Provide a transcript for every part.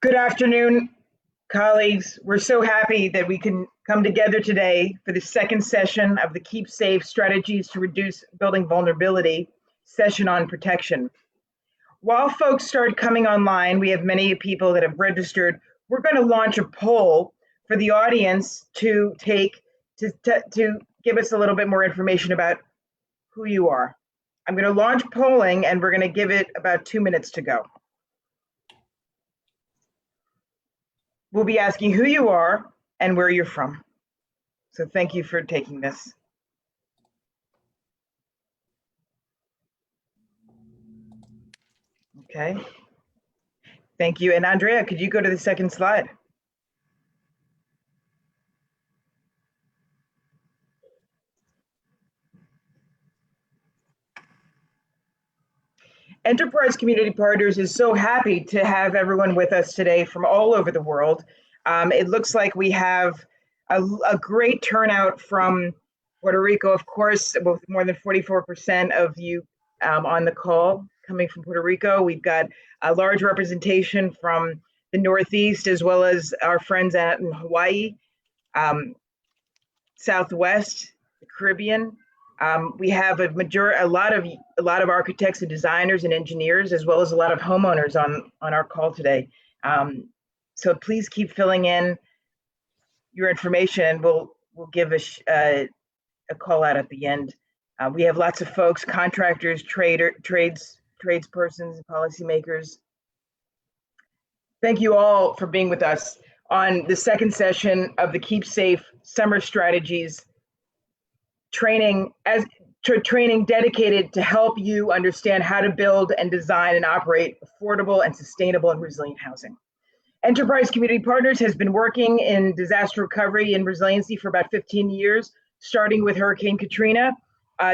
Good afternoon, colleagues. We're so happy that we can come together today for the second session of the Keep Safe Strategies to Reduce Building Vulnerability session on protection. While folks start coming online, we have many people that have registered. We're going to launch a poll for the audience to give us a little bit more information about who you are. I'm going to launch polling and we're going to give it about 2 minutes to go. We'll be asking who you are and where you're from. So thank you for taking this. Okay. Thank you. And Andrea, could you go to the second slide? Enterprise Community Partners is so happy to have everyone with us today from all over the world. It looks like we have a great turnout from Puerto Rico, of course, with more than 44% of you on the call coming from Puerto Rico. We've got a large representation from the Northeast, as well as our friends out in Hawaii, Southwest, the Caribbean. We have a lot of architects and designers and engineers, as well as a lot of homeowners on our call today. So please keep filling in your information. We'll give a call out at the end. We have lots of folks, contractors, tradespersons, and policymakers. Thank you all for being with us on the second session of the Keep Safe Summer Strategies training dedicated to help you understand how to build and design and operate affordable and sustainable and resilient housing. Enterprise Community Partners has been working in disaster recovery and resiliency for about 15 years, starting with Hurricane Katrina.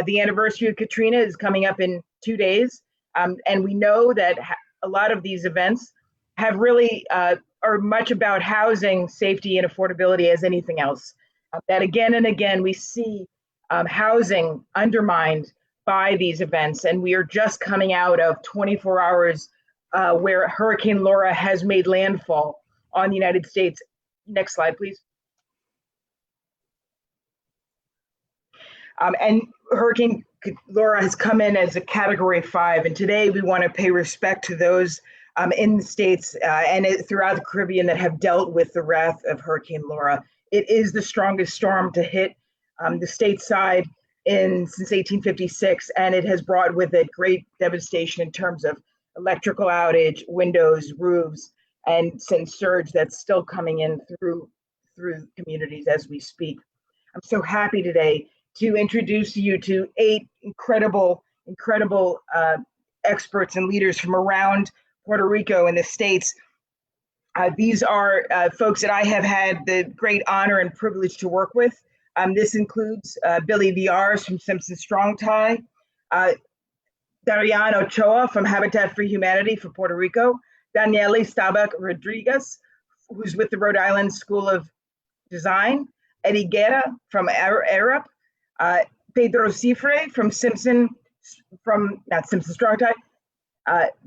The anniversary of Katrina is coming up in 2 days. And we know that a lot of these events have really are much about housing, safety, and affordability as anything else. That again and again, we see housing undermined by these events. And we are just coming out of 24 hours where Hurricane Laura has made landfall on the United States. Next slide, please. And Hurricane Laura has come in as a Category 5. And today we want to pay respect to those in the States and throughout the Caribbean that have dealt with the wrath of Hurricane Laura. It is the strongest storm to hit the stateside since 1856, and it has brought with it great devastation in terms of electrical outage, windows, roofs, and some surge that's still coming in through communities as we speak. I'm so happy today to introduce you to 8 incredible experts and leaders from around Puerto Rico and the States. These are folks that I have had the great honor and privilege to work with. This includes Billy Viars from Simpson Strong Tie, Darianne Ochoa from Habitat for Humanity for Puerto Rico, Danniely Stabeck Rodriqez, who's with the Rhode Island School of Design, Eddie Guerra from ARUP, Pedro Sifre from not Simpson Strong Tie,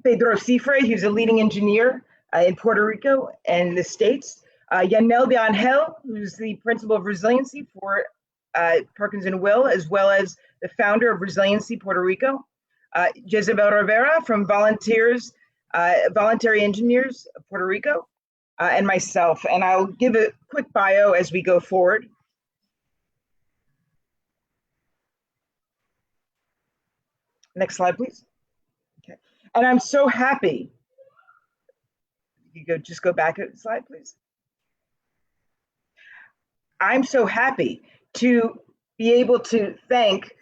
Pedro Sifre, who's a leading engineer in Puerto Rico and the States, Yanel de Angel, who's the principal of ResilientSee for Perkins and Will, as well as the founder of ResilientSee Puerto Rico, Jesabel Rivera from Voluntary Engineers of Puerto Rico, and myself. And I'll give a quick bio as we go forward. Next slide, please. Okay. And I'm so happy. Just go back a slide, please. I'm so happy to be able to thank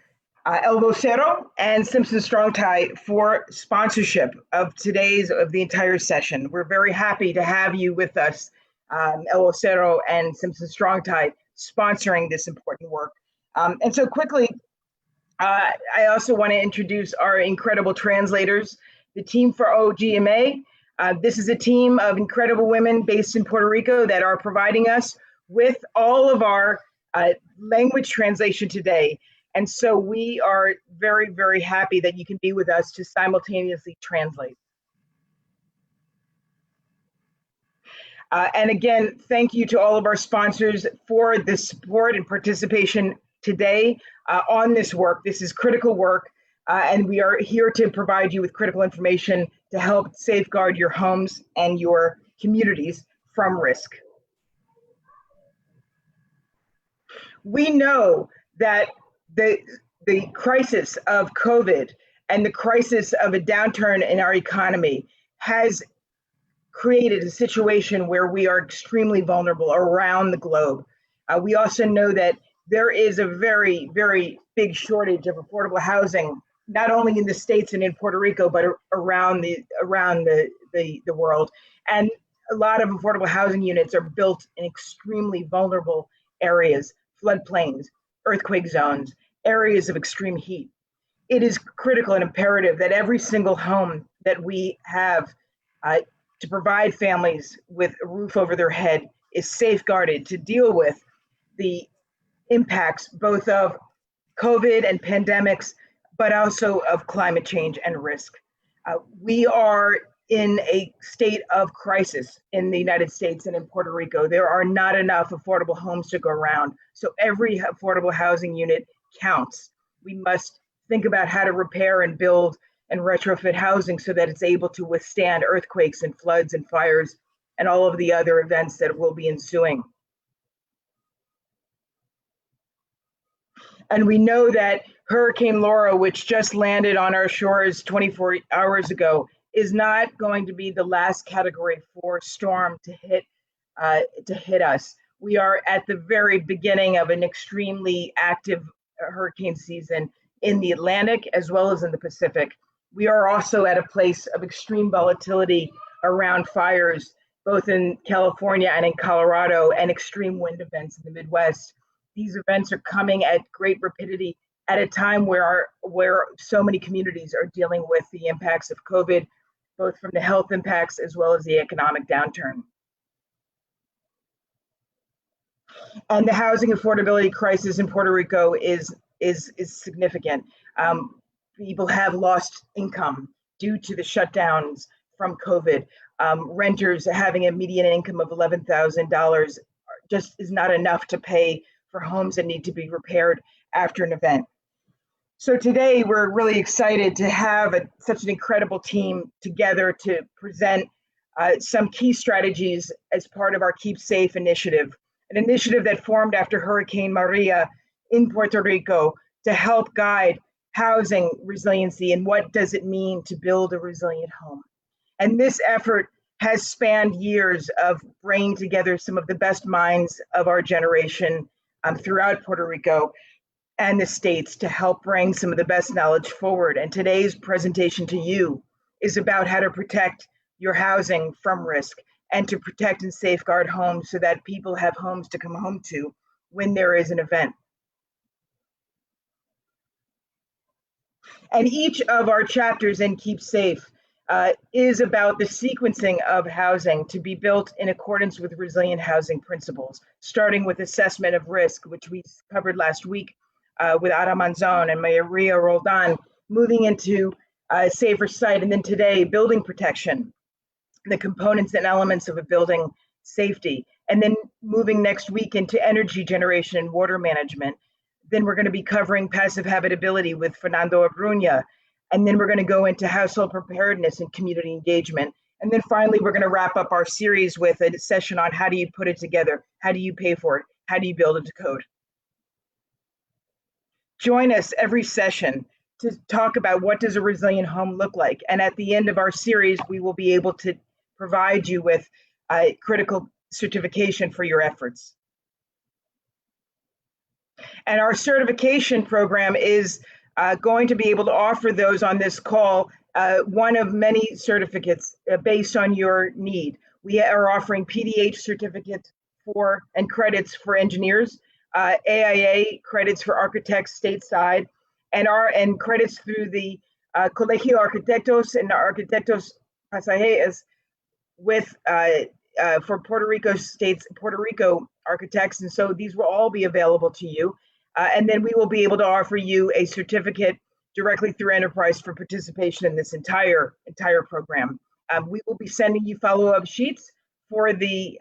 El Vocero and Simpson Strong Tie for sponsorship of the entire session. We're very happy to have you with us, El Vocero and Simpson Strong Tie, sponsoring this important work. And so quickly, I also want to introduce our incredible translators, the team for OGMA. This is a team of incredible women based in Puerto Rico that are providing us with all of our language translation today. And so we are very, very happy that you can be with us to simultaneously translate. And again, thank you to all of our sponsors for the support and participation today on this work. This is critical work, and we are here to provide you with critical information to help safeguard your homes and your communities from risk. We know that the crisis of COVID and the crisis of a downturn in our economy has created a situation where we are extremely vulnerable around the globe. We also know that there is a very, very big shortage of affordable housing, not only in the States and in Puerto Rico, but around the world. And a lot of affordable housing units are built in extremely vulnerable areas, floodplains, earthquake zones, areas of extreme heat. It is critical and imperative that every single home that we have to provide families with a roof over their head is safeguarded to deal with the impacts both of COVID and pandemics, but also of climate change and risk. We are in a state of crisis in the United States and in Puerto Rico. There are not enough affordable homes to go around. So every affordable housing unit counts. We must think about how to repair and build and retrofit housing so that it's able to withstand earthquakes and floods and fires and all of the other events that will be ensuing. And we know that Hurricane Laura, which just landed on our shores 24 hours ago, is not going to be the last Category 4 storm to hit us. We are at the very beginning of an extremely active hurricane season in the Atlantic as well as in the Pacific. We are also at a place of extreme volatility around fires, both in California and in Colorado, and extreme wind events in the Midwest. These events are coming at great rapidity at a time where so many communities are dealing with the impacts of COVID, both from the health impacts as well as the economic downturn. And the housing affordability crisis in Puerto Rico is significant. People have lost income due to the shutdowns from COVID. Renters having a median income of $11,000 just is not enough to pay for homes that need to be repaired after an event. So today we're really excited to have such an incredible team together to present some key strategies as part of our Keep Safe initiative, an initiative that formed after Hurricane Maria in Puerto Rico to help guide housing resiliency and what does it mean to build a resilient home. And this effort has spanned years of bringing together some of the best minds of our generation throughout Puerto Rico and the States to help bring some of the best knowledge forward. And today's presentation to you is about how to protect your housing from risk and to protect and safeguard homes so that people have homes to come home to when there is an event. And each of our chapters in Keep Safe is about the sequencing of housing to be built in accordance with resilient housing principles, starting with assessment of risk, which we covered last week with Ada Manzon and Maria Roldan, moving into safer site, and then today, building protection, the components and elements of a building safety, and then moving next week into energy generation and water management. Then we're going to be covering passive habitability with Fernando Abruña. And then we're going to go into household preparedness and community engagement. And then finally, we're going to wrap up our series with a session on how do you put it together? How do you pay for it? How do you build it to code? Join us every session to talk about what does a resilient home look like. And at the end of our series, we will be able to provide you with critical certification for your efforts. And our certification program is going to be able to offer those on this call, one of many certificates based on your need. We are offering PDH certificates and credits for engineers, AIA credits for architects stateside, and credits through the Colegio Arquitectos and Arquitectos Pasajes with for Puerto Rico architects. And so these will all be available to you. And then we will be able to offer you a certificate directly through Enterprise for participation in this entire program. We will be sending you follow-up sheets for the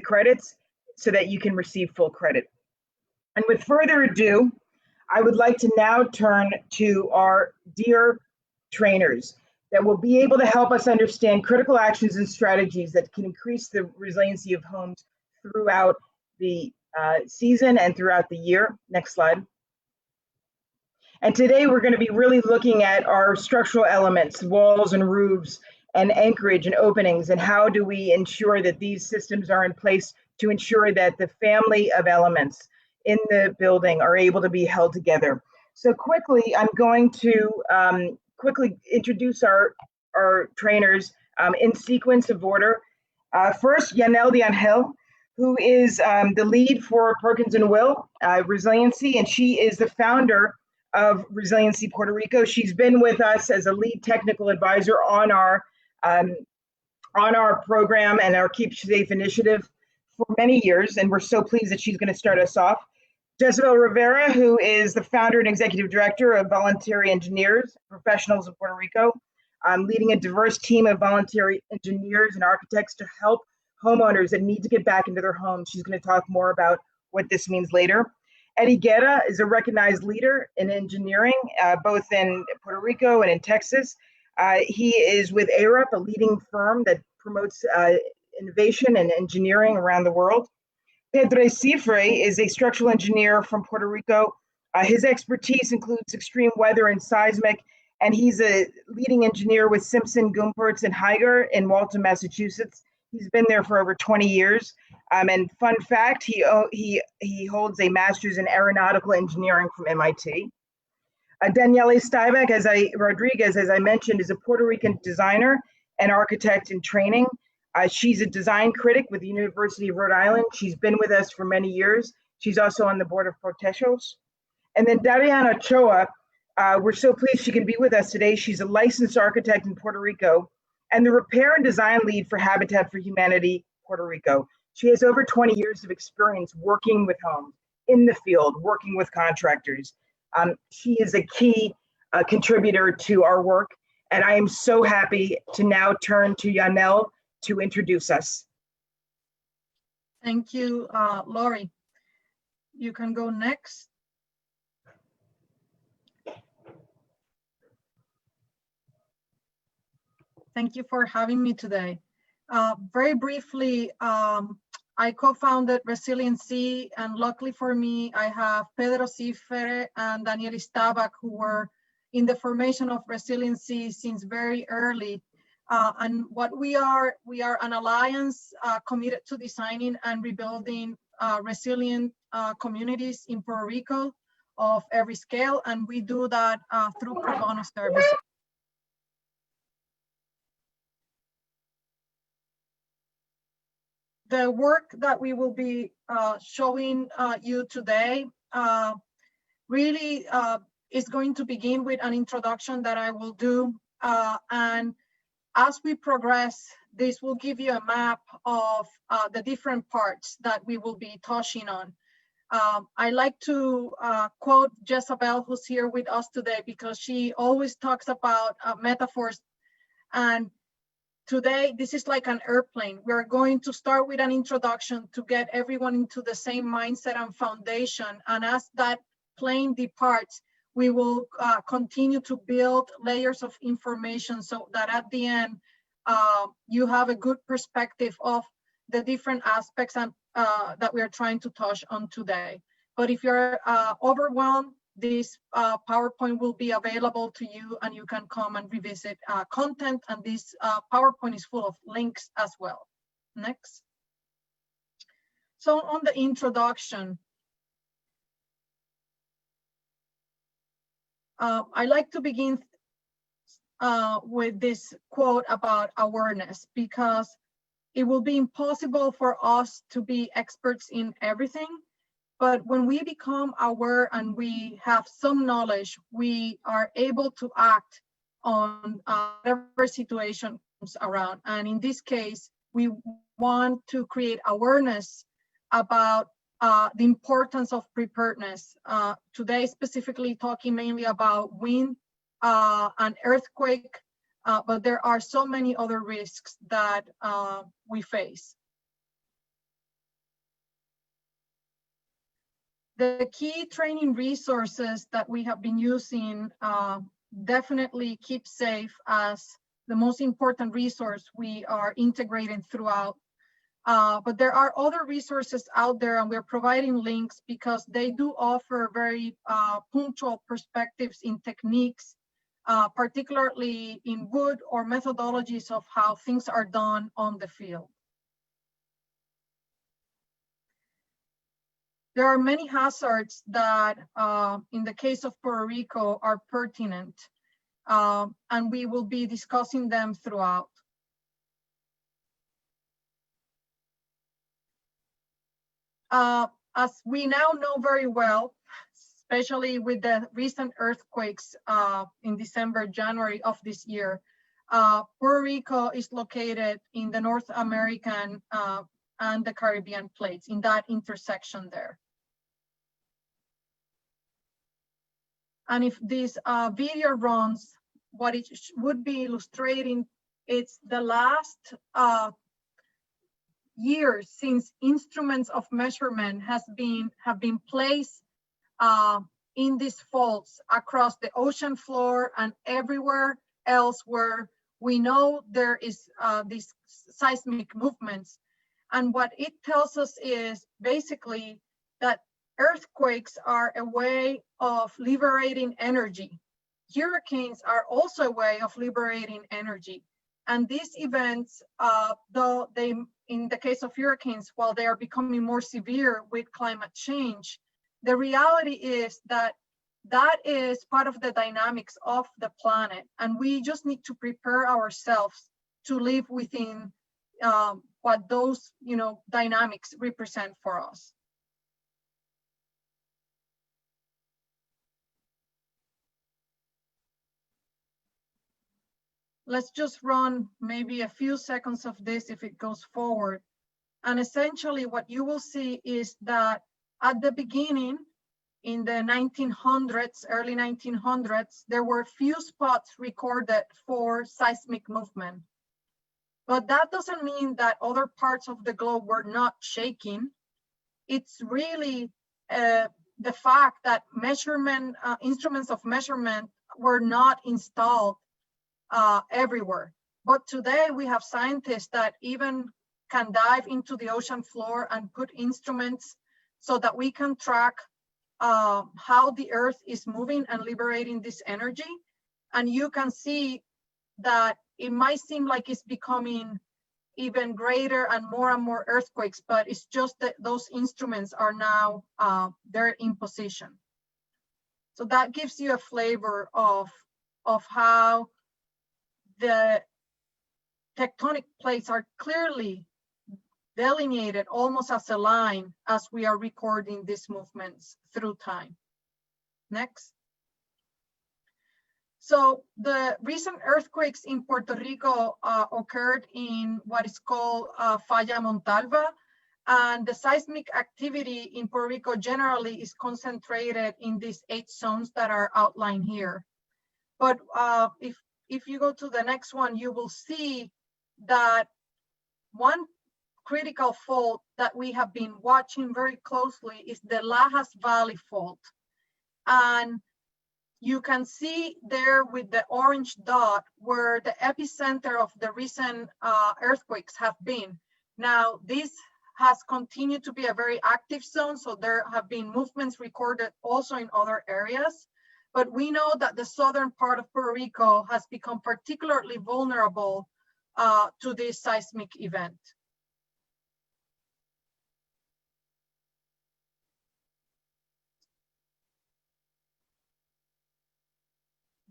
credits so that you can receive full credit. And with further ado, I would like to now turn to our dear trainers that will be able to help us understand critical actions and strategies that can increase the resiliency of homes throughout the season and throughout the year. Next slide. And today we're going to be really looking at our structural elements, walls and roofs and anchorage and openings, and how do we ensure that these systems are in place to ensure that the family of elements in the building are able to be held together. So quickly, I'm going to quickly introduce our trainers in sequence of order. First, Yanel de Angel, who is the lead for Perkins and Will, ResilientSee, and she is the founder of ResilientSee Puerto Rico. She's been with us as a lead technical advisor on our program and our Keep Safe initiative for many years, and we're so pleased that she's going to start us off. Jesabel Rivera, who is the founder and executive director of Voluntary Engineers, Professionals of Puerto Rico, leading a diverse team of voluntary engineers and architects to help homeowners that need to get back into their homes. She's going to talk more about what this means later. Guerra is a recognized leader in engineering, both in Puerto Rico and in Texas. He is with ARUP, a leading firm that promotes innovation and engineering around the world. Pedro Sifre is a structural engineer from Puerto Rico. His expertise includes extreme weather and seismic, and he's a leading engineer with Simpson, Gumpertz, and Heger in Walton, Massachusetts. He's been there for over 20 years. And fun fact, he holds a master's in aeronautical engineering from MIT. Danniely Stabeck, Rodriqez, as I mentioned, is a Puerto Rican designer and architect in training. She's a design critic with the University of Rhode Island. She's been with us for many years. She's also on the board of Protechos. And then Darianne Ochoa, we're so pleased she can be with us today. She's a licensed architect in Puerto Rico and the repair and design lead for Habitat for Humanity, Puerto Rico. She has over 20 years of experience working with homes in the field, working with contractors. She is a key contributor to our work, and I am so happy to now turn to Yanel to introduce us. Thank you, Lori. You can go next. Thank you for having me today. Very briefly, I co-founded ResilientSee, and luckily for me, I have Pedro Sifre and Danniely Stabeck, who were in the formation of ResilientSee since very early. And what we are an alliance committed to designing and rebuilding resilient communities in Puerto Rico of every scale, and we do that through pro bono services. The work that we will be showing you today really is going to begin with an introduction that I will do. And as we progress, this will give you a map of the different parts that we will be touching on. I like to quote Jesabel, who's here with us today, because she always talks about metaphors. And today, this is like an airplane. We're going to start with an introduction to get everyone into the same mindset and foundation. And as that plane departs, we will continue to build layers of information so that at the end, you have a good perspective of the different aspects and, that we are trying to touch on today. But if you're overwhelmed, this PowerPoint will be available to you and you can come and revisit content, and this PowerPoint is full of links as well. Next. So on the introduction, I like to begin with this quote about awareness, because it will be impossible for us to be experts in everything. But when we become aware and we have some knowledge, we are able to act on whatever situation comes around. And in this case, we want to create awareness about the importance of preparedness. Today, specifically talking mainly about wind and earthquake, but there are so many other risks that we face. The key training resources that we have been using definitely keep safe as the most important resource we are integrating throughout. But there are other resources out there, and we're providing links because they do offer very punctual perspectives in techniques, particularly in wood or methodologies of how things are done on the field. There are many hazards that, in the case of Puerto Rico, are pertinent, and we will be discussing them throughout. As we now know very well, especially with the recent earthquakes in December, January of this year, Puerto Rico is located in the North American and the Caribbean plates, in that intersection there. And if this video runs, what it would be illustrating, it's the last years since instruments of measurement have been placed in these faults across the ocean floor and everywhere else where we know there is these seismic movements. And what it tells us is basically that earthquakes are a way of liberating energy. Hurricanes are also a way of liberating energy. And these events, though they, in the case of hurricanes, while they are becoming more severe with climate change, the reality is that that is part of the dynamics of the planet. And we just need to prepare ourselves to live within what those dynamics represent for us. Let's just run maybe a few seconds of this if it goes forward. And essentially what you will see is that at the beginning, in the 1900s, early 1900s, there were few spots recorded for seismic movement. But that doesn't mean that other parts of the globe were not shaking. It's really the fact that measurement, instruments of measurement were not installed everywhere. But today we have scientists that even can dive into the ocean floor and put instruments so that we can track how the earth is moving and liberating this energy. And you can see that it might seem like it's becoming even greater and more earthquakes, but it's just that those instruments are now, they're in position. So that gives you a flavor of how the tectonic plates are clearly delineated almost as a line as we are recording these movements through time. Next. So the recent earthquakes in Puerto Rico occurred in what is called Falla Montalva, and the seismic activity in Puerto Rico generally is concentrated in these 8 zones that are outlined here. But if you go to the next one, you will see that one critical fault that we have been watching very closely is the Lajas Valley fault. And you can see there with the orange dot where the epicenter of the recent earthquakes have been. Now, this has continued to be a very active zone, so there have been movements recorded also in other areas. But we know that the southern part of Puerto Rico has become particularly vulnerable to this seismic event.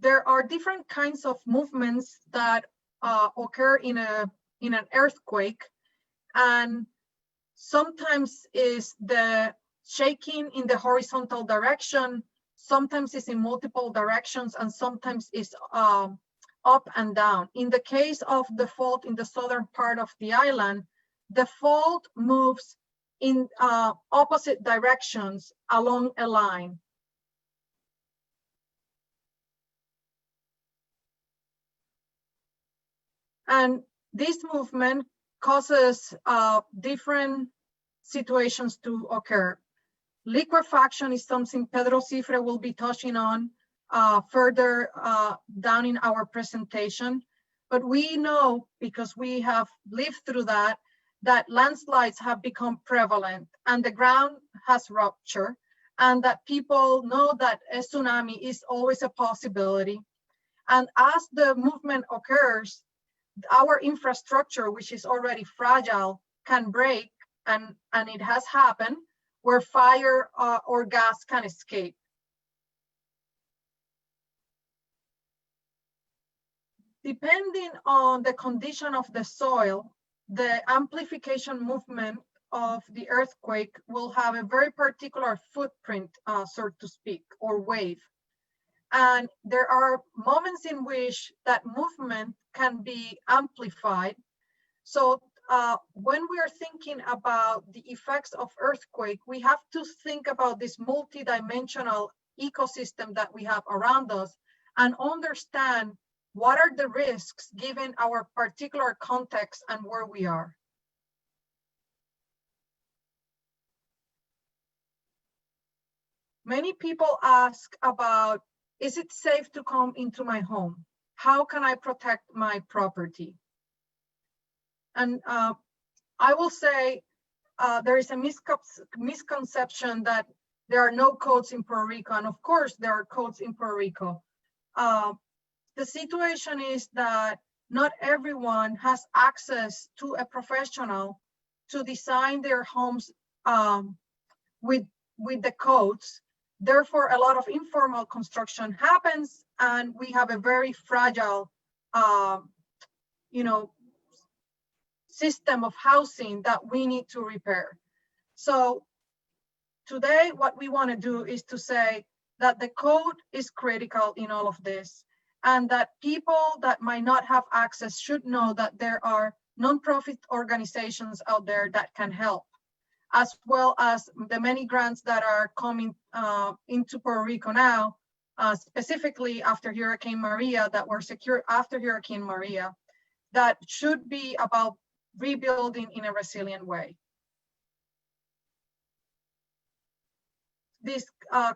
There are different kinds of movements that occur in an earthquake, and sometimes is the shaking in the horizontal direction, sometimes it's in multiple directions, and sometimes it's up and down. In the case of the fault in the southern part of the island, the fault moves in opposite directions along a line. And this movement causes different situations to occur. Liquefaction is something Pedro Sifre will be touching on further down in our presentation. But we know, because we have lived through that landslides have become prevalent and the ground has ruptured, and that people know that a tsunami is always a possibility. And as the movement occurs, our infrastructure, which is already fragile, can break, and it has happened, where fire or gas can escape. Depending on the condition of the soil, the amplification movement of the earthquake will have a very particular footprint, so to speak, or wave. And there are moments in which that movement can be amplified. So when we are thinking about the effects of earthquake, we have to think about this multidimensional ecosystem that we have around us and understand what are the risks given our particular context and where we are. Many people ask about, is it safe to come into my home? How can I protect my property? And I will say there is a misconception that there are no codes in Puerto Rico. And of course, there are codes in Puerto Rico. The situation is that not everyone has access to a professional to design their homes with the codes. Therefore, a lot of informal construction happens, and we have a very fragile, system of housing that we need to repair. So today, what we want to do is to say that the code is critical in all of this, and that people that might not have access should know that there are nonprofit organizations out there that can help, as well as the many grants that are coming into Puerto Rico now, specifically after Hurricane Maria, that were secured after Hurricane Maria, that should be about rebuilding in a resilient way. This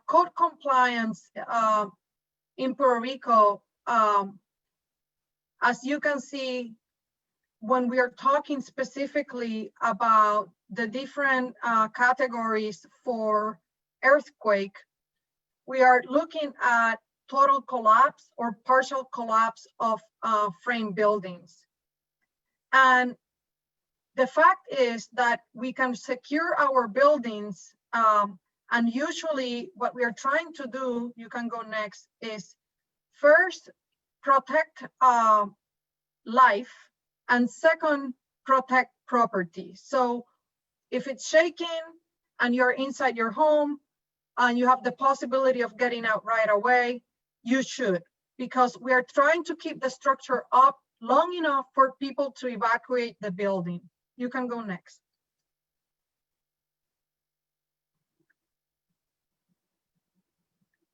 code compliance in Puerto Rico, as you can see, when we are talking specifically about the different categories for earthquake, we are looking at total collapse or partial collapse of frame buildings. And the fact is that we can secure our buildings, and usually what we are trying to do, you can go next, is first protect life, and second, protect property. So if it's shaking and you're inside your home and you have the possibility of getting out right away, you should, because we are trying to keep the structure up long enough for people to evacuate the building. You can go next.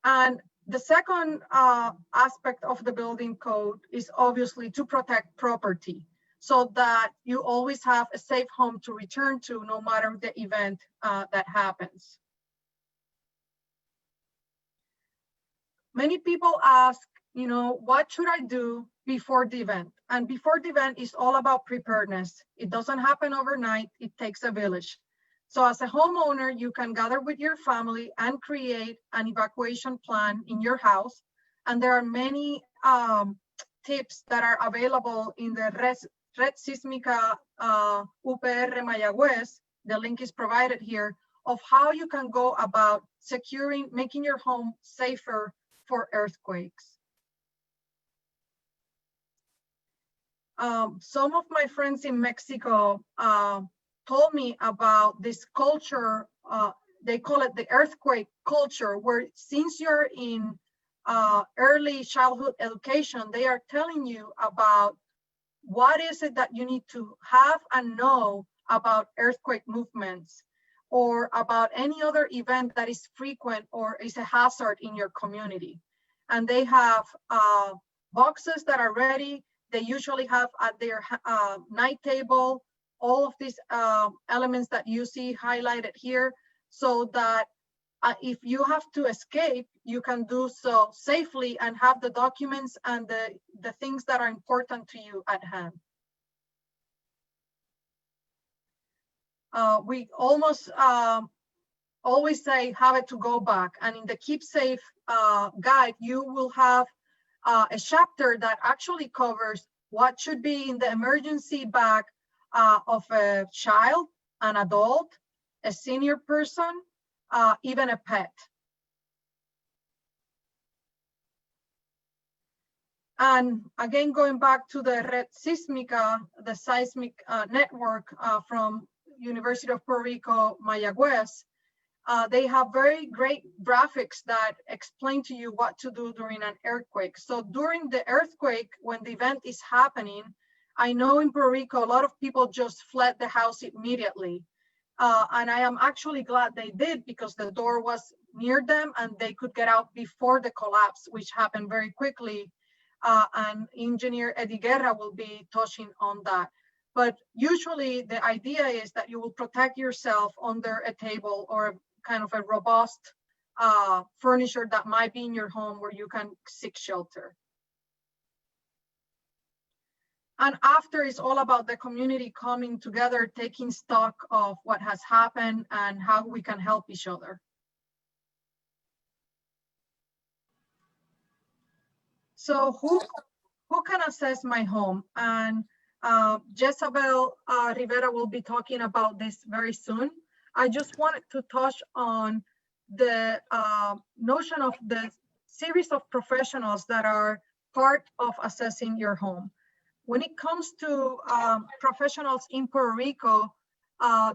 And the second aspect of the building code is obviously to protect property, so that you always have a safe home to return to no matter the event that happens. Many people ask, what should I do before the event? And before the event is all about preparedness. It doesn't happen overnight, it takes a village. So as a homeowner, you can gather with your family and create an evacuation plan in your house. And there are many tips that are available in the Red Sísmica UPR Mayagüez, the link is provided here, of how you can go about making your home safer for earthquakes. Some of my friends in Mexico told me about this culture, they call it the earthquake culture, where since you're in early childhood education, they are telling you about what is it that you need to have and know about earthquake movements, or about any other event that is frequent or is a hazard in your community. And they have boxes that are ready. They usually have at their night table all of these elements that you see highlighted here, so that If you have to escape, you can do so safely and have the documents and the things that are important to you at hand. We almost always say have it to go back. And in the Keep Safe guide, you will have a chapter that actually covers what should be in the emergency bag of a child, an adult, a senior person, even a pet. And again, going back to the Red Sísmica, the seismic network from University of Puerto Rico, Mayagüez, they have very great graphics that explain to you what to do during an earthquake. So during the earthquake, when the event is happening, I know in Puerto Rico, a lot of people just fled the house immediately. And I am actually glad they did, because the door was near them and they could get out before the collapse, which happened very quickly. And Engineer Eddie Guerra will be touching on that. But usually the idea is that you will protect yourself under a table or kind of a robust furniture that might be in your home where you can seek shelter. And after, it's all about the community coming together, taking stock of what has happened and how we can help each other. So who can assess my home? And Jesabel Rivera will be talking about this very soon. I just wanted to touch on the notion of the series of professionals that are part of assessing your home. When it comes to professionals in Puerto Rico,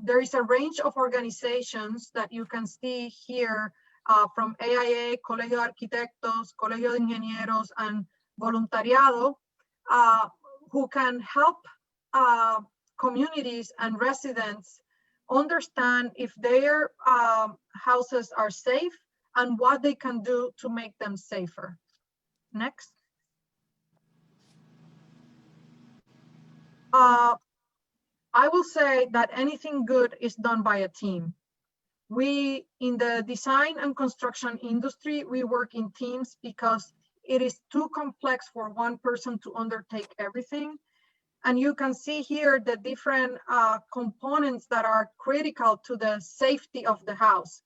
there is a range of organizations that you can see here from AIA, Colegio de Arquitectos, Colegio de Ingenieros, and Voluntariado, who can help communities and residents understand if their houses are safe and what they can do to make them safer. Next. I will say that anything good is done by a team. We, in the design and construction industry, we work in teams because it is too complex for one person to undertake everything. And you can see here the different components that are critical to the safety of the house,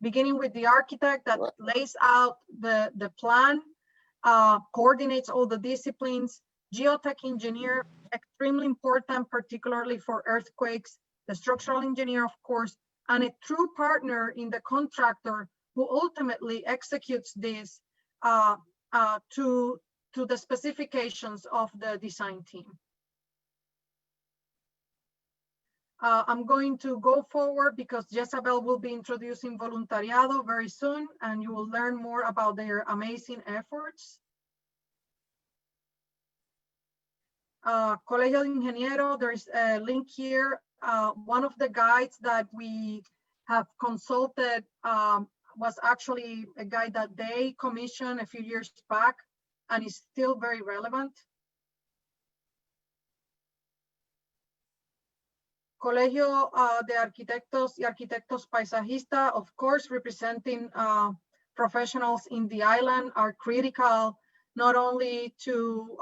beginning with the architect that lays out the plan, coordinates all the disciplines, geotech engineer, extremely important, particularly for earthquakes, the structural engineer, of course, and a true partner in the contractor who ultimately executes this to the specifications of the design team. I'm going to go forward because Jesabel will be introducing Voluntariado very soon, and you will learn more about their amazing efforts. Colegio de Ingenieros, there's a link here. One of the guides that we have consulted was actually a guide that they commissioned a few years back and is still very relevant. Colegio de Arquitectos y Arquitectos Paisajistas, of course, representing professionals in the island, are critical not only to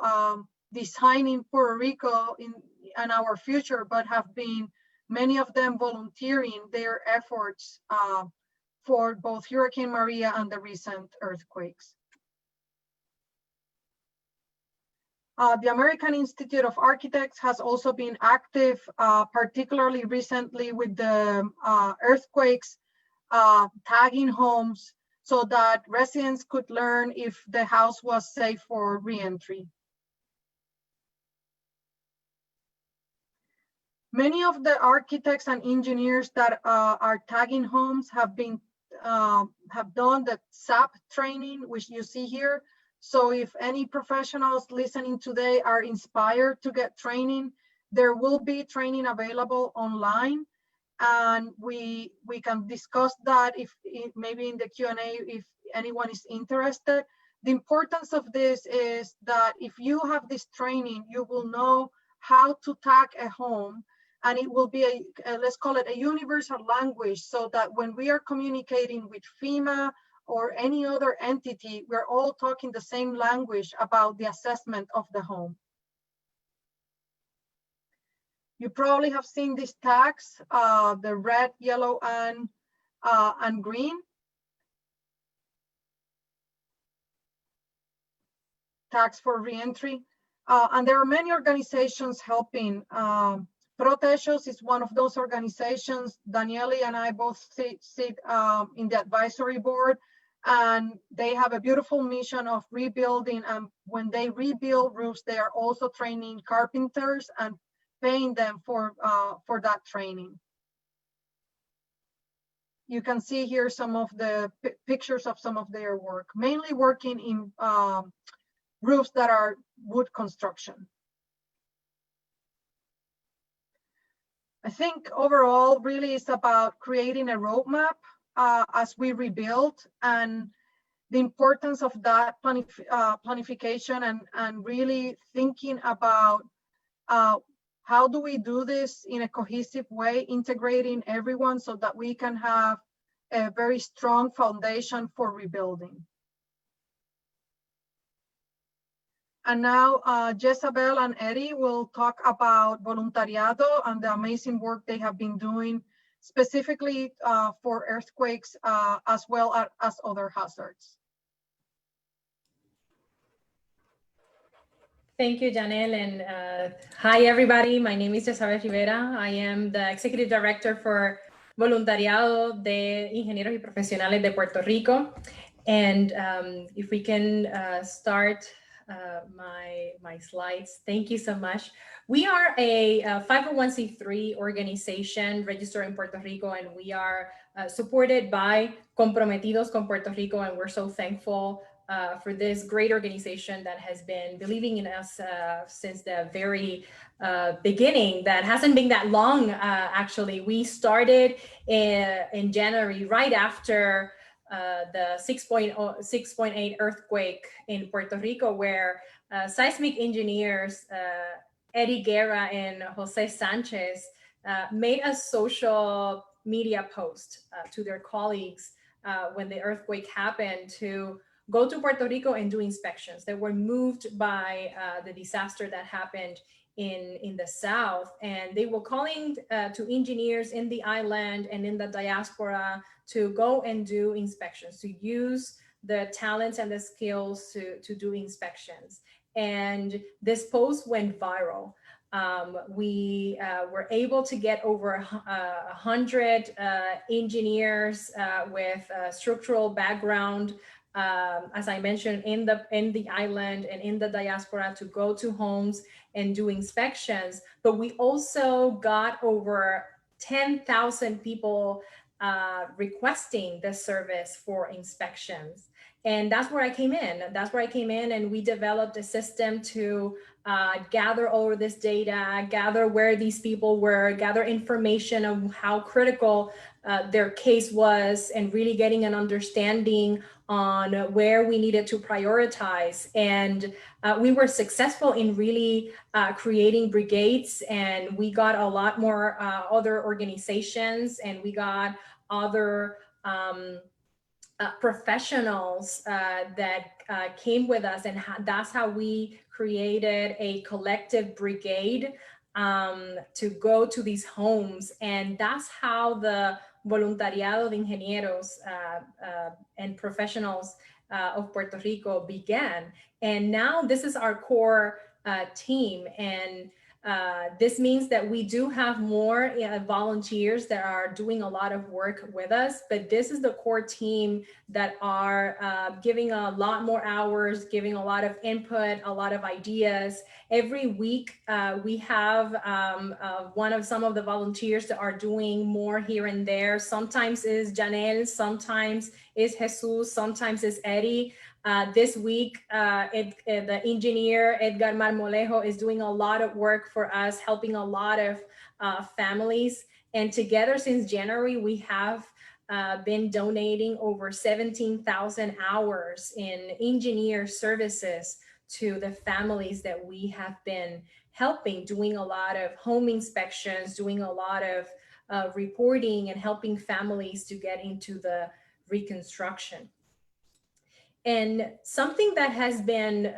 designing Puerto Rico and our future, but have been many of them volunteering their efforts for both Hurricane Maria and the recent earthquakes. The American Institute of Architects has also been active, particularly recently with the earthquakes, tagging homes so that residents could learn if the house was safe for re-entry. Many of the architects and engineers that are tagging homes have done the SAP training, which you see here. So if any professionals listening today are inspired to get training, there will be training available online, and we can discuss that if maybe in the Q&A if anyone is interested. The importance of this is that if you have this training, you will know how to tag a home And it will be let's call it a universal language, so that when we are communicating with FEMA or any other entity, we're all talking the same language about the assessment of the home. You probably have seen these tags, the red, yellow, and green. Tags for reentry. And there are many organizations helping. Protechos is one of those organizations. Danniely and I both sit in the advisory board, and they have a beautiful mission of rebuilding. And when they rebuild roofs, they are also training carpenters and paying them for that training. You can see here some of the pictures of some of their work, mainly working in roofs that are wood construction. I think overall really it's about creating a roadmap as we rebuild, and the importance of that planification and really thinking about how do we do this in a cohesive way, integrating everyone so that we can have a very strong foundation for rebuilding. And now Jesabel and Eddie will talk about Voluntariado and the amazing work they have been doing specifically for earthquakes as well as other hazards. Thank you, Yanel, and hi everybody. My name is Jesabel Rivera. I am the Executive Director for Voluntariado de Ingenieros y Profesionales de Puerto Rico. And if we can start my slides. Thank you so much. We are a 501c3 organization registered in Puerto Rico, and we are supported by Comprometidos con Puerto Rico, and we're so thankful for this great organization that has been believing in us since the very beginning. That hasn't been that long, actually. We started in January, right after the 6.8 earthquake in Puerto Rico, where seismic engineers Eddie Guerra and Jose Sanchez made a social media post to their colleagues when the earthquake happened to go to Puerto Rico and do inspections. They were moved by the disaster that happened in the South, and they were calling to engineers in the island and in the diaspora to go and do inspections, to use the talents and the skills to do inspections. And this post went viral. We were able to get over 100 engineers with structural background, as I mentioned, in the island and in the diaspora, to go to homes and do inspections. But we also got over 10,000 people requesting the service for inspections. And that's where I came in. That's where I came in, and we developed a system to gather all of this data, gather where these people were, gather information of how critical their case was, and really getting an understanding on where we needed to prioritize. And we were successful in really creating brigades, and we got a lot more other organizations, and we got other professionals that came with us, and that's how we created a collective brigade to go to these homes. And that's how the Voluntariado de Ingenieros and Professionals of Puerto Rico began. And now this is our core team, and this means that we do have more volunteers that are doing a lot of work with us, but this is the core team that are giving a lot more hours, giving a lot of input, a lot of ideas. Every week we have some of the volunteers that are doing more here and there. Sometimes is Yanel, sometimes is Jesus, sometimes is Eddie. This week, the engineer, Edgar Marmolejo, is doing a lot of work for us, helping a lot of families. And together since January, we have been donating over 17,000 hours in engineer services to the families that we have been helping, doing a lot of home inspections, doing a lot of reporting and helping families to get into the reconstruction. And something that has been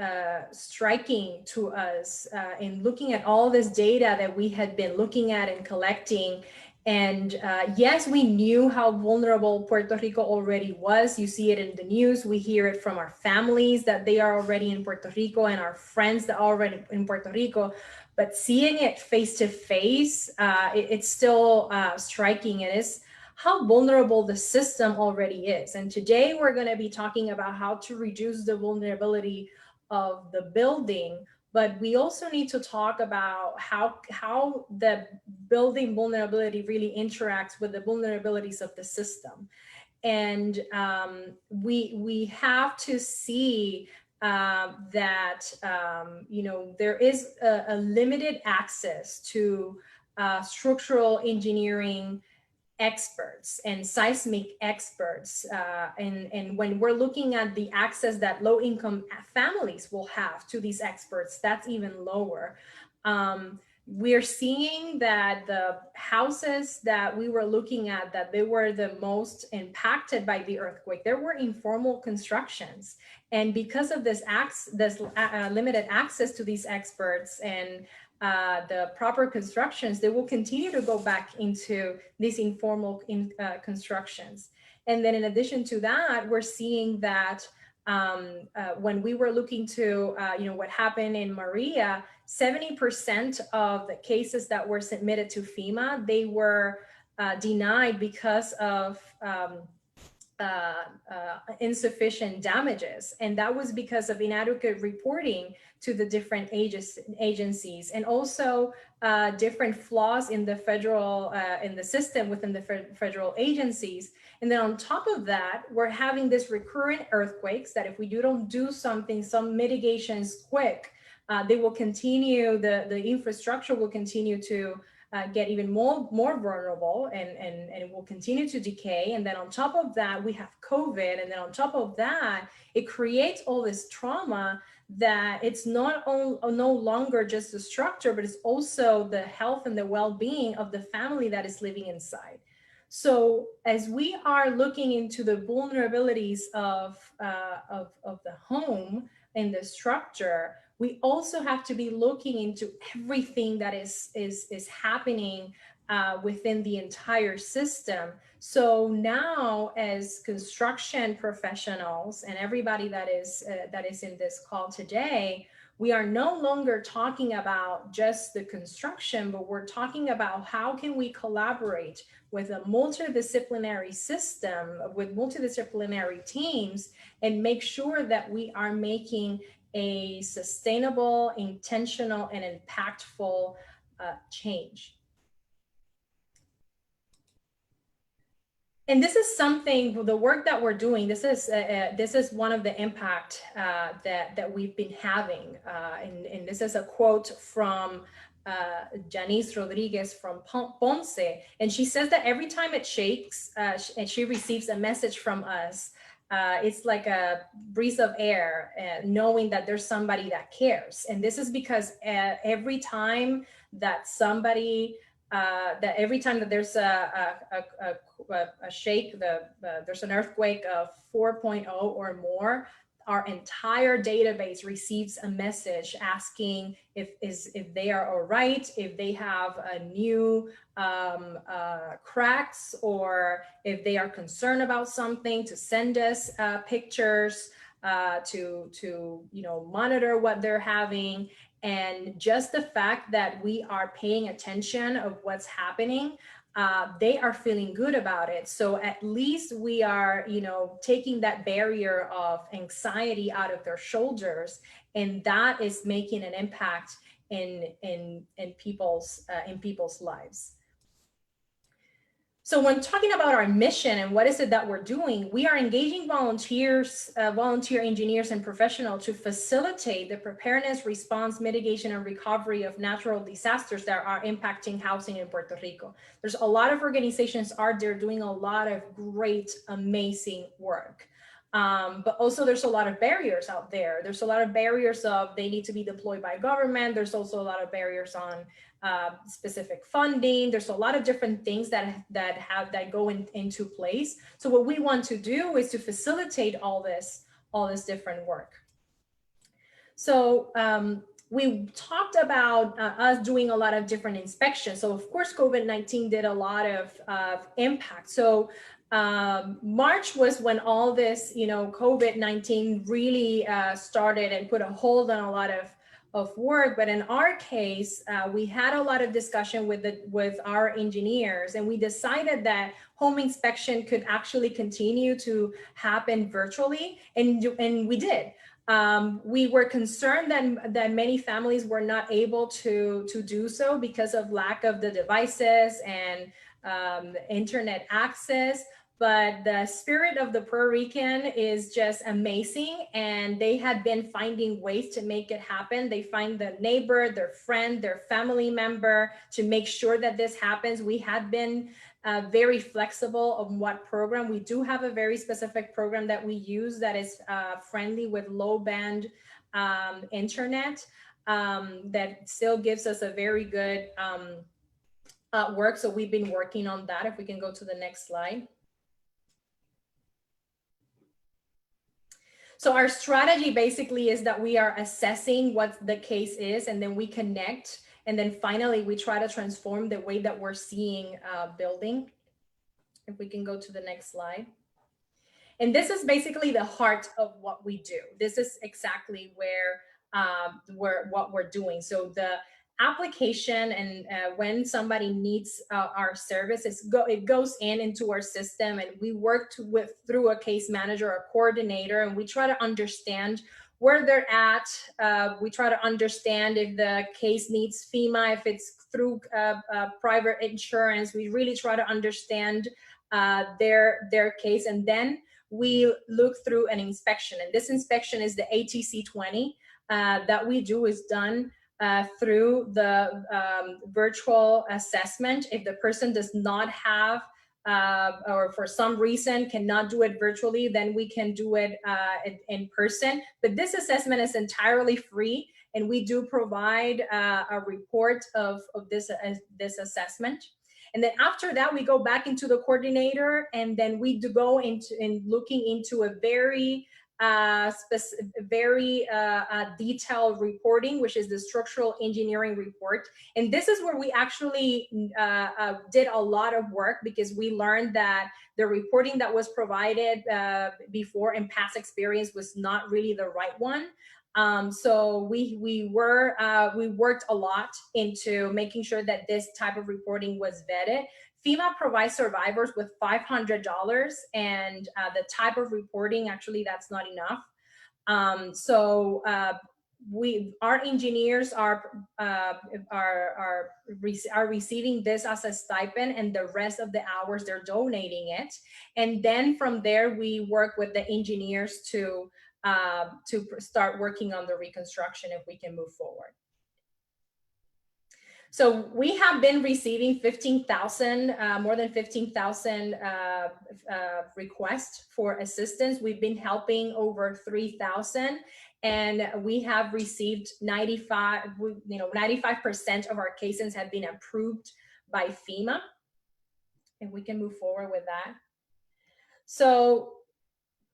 striking to us in looking at all this data that we had been looking at and collecting, and yes, we knew how vulnerable Puerto Rico already was. You see it in the news. We hear it from our families that they are already in Puerto Rico and our friends that are already in Puerto Rico. But seeing it face to face, it's still striking. It is how vulnerable the system already is. And today we're going to be talking about how to reduce the vulnerability of the building, but we also need to talk about how the building vulnerability really interacts with the vulnerabilities of the system. And we have to see that there is a limited access to structural engineering experts and seismic experts. And when we're looking at the access that low-income families will have to these experts, that's even lower. We're seeing that the houses that we were looking at, that they were the most impacted by the earthquake, there were informal constructions. And because of this limited access to these experts and the proper constructions, they will continue to go back into these informal constructions. And then in addition to that, we're seeing that when we were looking to, what happened in Maria, 70% of the cases that were submitted to FEMA, they were denied because of insufficient damages. And that was because of inadequate reporting to the different agencies, and also different flaws in the federal, in the system within the federal agencies. And then on top of that, we're having this recurrent earthquakes that if we don't do something, some mitigations quick, they will continue, the infrastructure will continue to get even more vulnerable, and it will continue to decay. And then on top of that, we have COVID. And then on top of that, it creates all this trauma that it's no longer just the structure, but it's also the health and the well-being of the family that is living inside. So as we are looking into the vulnerabilities of the home and the structure, we also have to be looking into everything that is happening within the entire system. So now, as construction professionals and everybody that is in this call today, we are no longer talking about just the construction, but we're talking about how can we collaborate with a multidisciplinary system, with multidisciplinary teams, and make sure that we are making a sustainable, intentional, and impactful change. And this is something, the work that we're doing, this is one of the impact that we've been having. And this is a quote from Rodriqez from Ponce. And she says that every time it shakes and she receives a message from us, it's like a breeze of air, knowing that there's somebody that cares. And this is because every time that somebody, every time that there's a shake, there's an earthquake of 4.0 or more, our entire database receives a message asking if they are all right, if they have a new cracks, or if they are concerned about something, to send us pictures, to monitor what they're having. And just the fact that we are paying attention of what's happening, they are feeling good about it. So at least we are, taking that barrier of anxiety out of their shoulders, and that is making an impact in people's lives. So when talking about our mission and what is it that we're doing, we are engaging volunteers, volunteer engineers and professionals to facilitate the preparedness, response, mitigation, and recovery of natural disasters that are impacting housing in Puerto Rico. There's a lot of organizations out there doing a lot of great, amazing work. But also there's a lot of barriers out there. There's a lot of barriers of they need to be deployed by government. There's also a lot of barriers on specific funding. There's a lot of different things that go into place. So what we want to do is to facilitate all this different work. So we talked about us doing a lot of different inspections. So of course, COVID-19 did a lot of impact. So March was when all this, COVID-19 really started and put a hold on a lot of work. But in our case, we had a lot of discussion with our engineers, and we decided that home inspection could actually continue to happen virtually, and we did. We were concerned that many families were not able to do so because of lack of the devices and internet access. But the spirit of the Puerto Rican is just amazing, and they had been finding ways to make it happen. They find the neighbor, their friend, their family member to make sure that this happens. We had been very flexible on what program. We do have a very specific program that we use that is friendly with low band internet that still gives us a very good work. So we've been working on that. If we can go to the next slide. So our strategy basically is that we are assessing what the case is, and then we connect, and then finally we try to transform the way that we're seeing building. If we can go to the next slide. And this is basically the heart of what we do. This is exactly where what we're doing. So the application and when somebody needs our services, it goes into our system, and we work through a case manager or coordinator, and we try to understand where they're at. We try to understand if the case needs FEMA, if it's through private insurance. We really try to understand their case, and then we look through an inspection. And this inspection is the ATC 20 that we do is done through the virtual assessment. If the person does not have or for some reason cannot do it virtually, then we can do it in person. But this assessment is entirely free, and we do provide a report of this assessment. And then after that, we go back into the coordinator, and then we do go into looking into a very detailed reporting, which is the structural engineering report. And this is where we actually did a lot of work, because we learned that the reporting that was provided before in past experience was not really the right one. So we worked a lot into making sure that this type of reporting was vetted. FEMA provides survivors with $500, and the type of reporting, actually, that's not enough. Our engineers are receiving this as a stipend, and the rest of the hours they're donating it. And then from there, we work with the engineers to start working on the reconstruction, if we can move forward. So we have been receiving 15,000, more than 15,000 requests for assistance. We've been helping over 3,000, and we have received 95% of our cases have been approved by FEMA. And we can move forward with that. So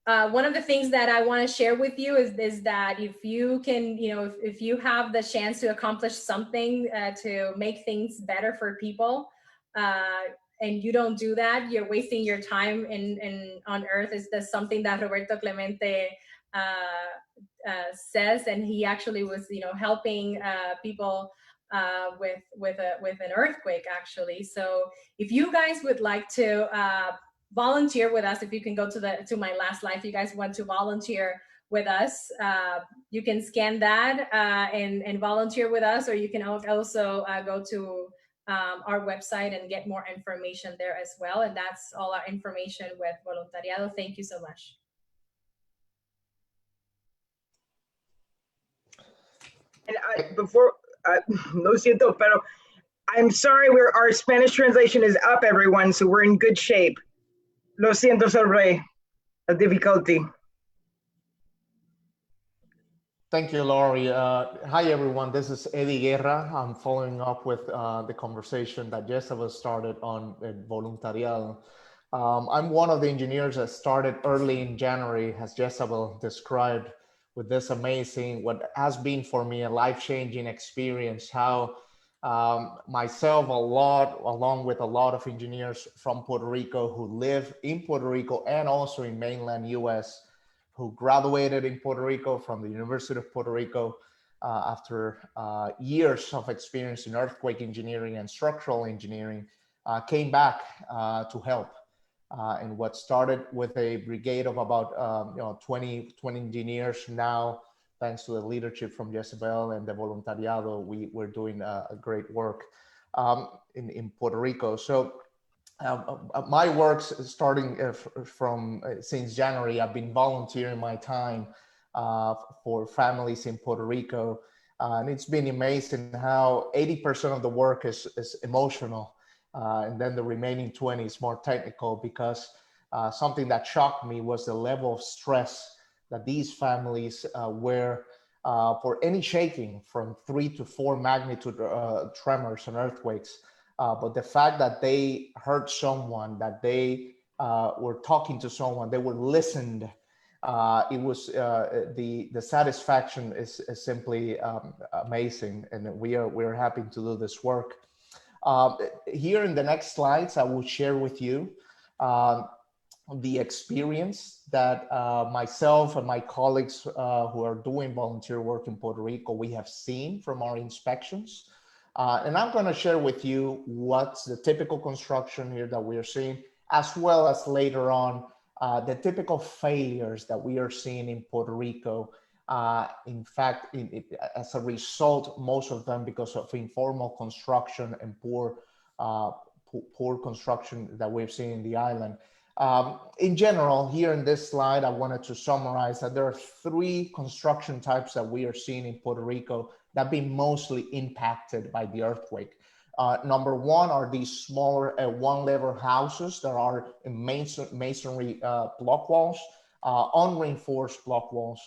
one of the things that I want to share with you is that if you can, if you have the chance to accomplish something to make things better for people, and you don't do that, you're wasting your time on earth. Is this something that Roberto Clemente says? And he actually was, helping people with an earthquake, actually. So if you guys would like to volunteer with us, if you can go to my last slide, if you guys want to volunteer with us, you can scan that and volunteer with us, or you can also go to our website and get more information there as well. And that's all our information with Voluntariado. Thank you so much. And lo siento, pero I'm sorry, our Spanish translation is up, everyone, so we're in good shape. Lo siento sobre the difficulty. Thank you, Laurie. Hi, everyone. This is Eddie Guerra. I'm following up with the conversation that Jesabel started on Voluntariado. I'm one of the engineers that started early in January, as Jesabel described, with this amazing, what has been for me a life-changing experience, how myself, along with a lot of engineers from Puerto Rico who live in Puerto Rico and also in mainland US, who graduated in Puerto Rico from the University of Puerto Rico after years of experience in earthquake engineering and structural engineering, came back to help. And what started with a brigade of about 20 engineers, now, thanks to the leadership from Jesabel and the Voluntariado, we're doing a great work in Puerto Rico. So my work starting from since January, I've been volunteering my time for families in Puerto Rico. And it's been amazing how 80% of the work is emotional. And then the remaining 20 is more technical, because something that shocked me was the level of stress that these families were for any shaking from 3 to 4 magnitude tremors and earthquakes. But the fact that they heard someone, that they were talking to someone, they were listened, it was the satisfaction is simply amazing, and we're happy to do this work. Here in the next slides, I will share with you the experience that myself and my colleagues who are doing volunteer work in Puerto Rico, we have seen from our inspections. And I'm going to share with you what's the typical construction here that we are seeing, as well as later on the typical failures that we are seeing in Puerto Rico. In fact, as a result, most of them because of informal construction and poor construction that we've seen in the island. In general, here in this slide, I wanted to summarize that there are 3 construction types that we are seeing in Puerto Rico that have been mostly impacted by the earthquake. Number 1 are these smaller one-level houses that are in masonry block walls, unreinforced block walls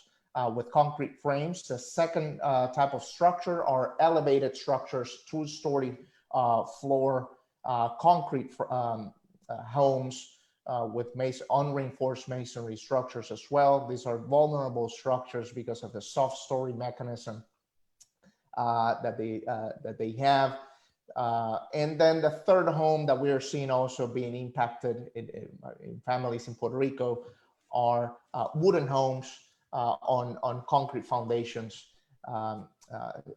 with concrete frames. The second type of structure are elevated structures, 2-story floor concrete homes with unreinforced masonry structures as well. These are vulnerable structures because of the soft story mechanism that they have. And then the third home that we are seeing also being impacted in families in Puerto Rico are wooden homes on concrete foundations.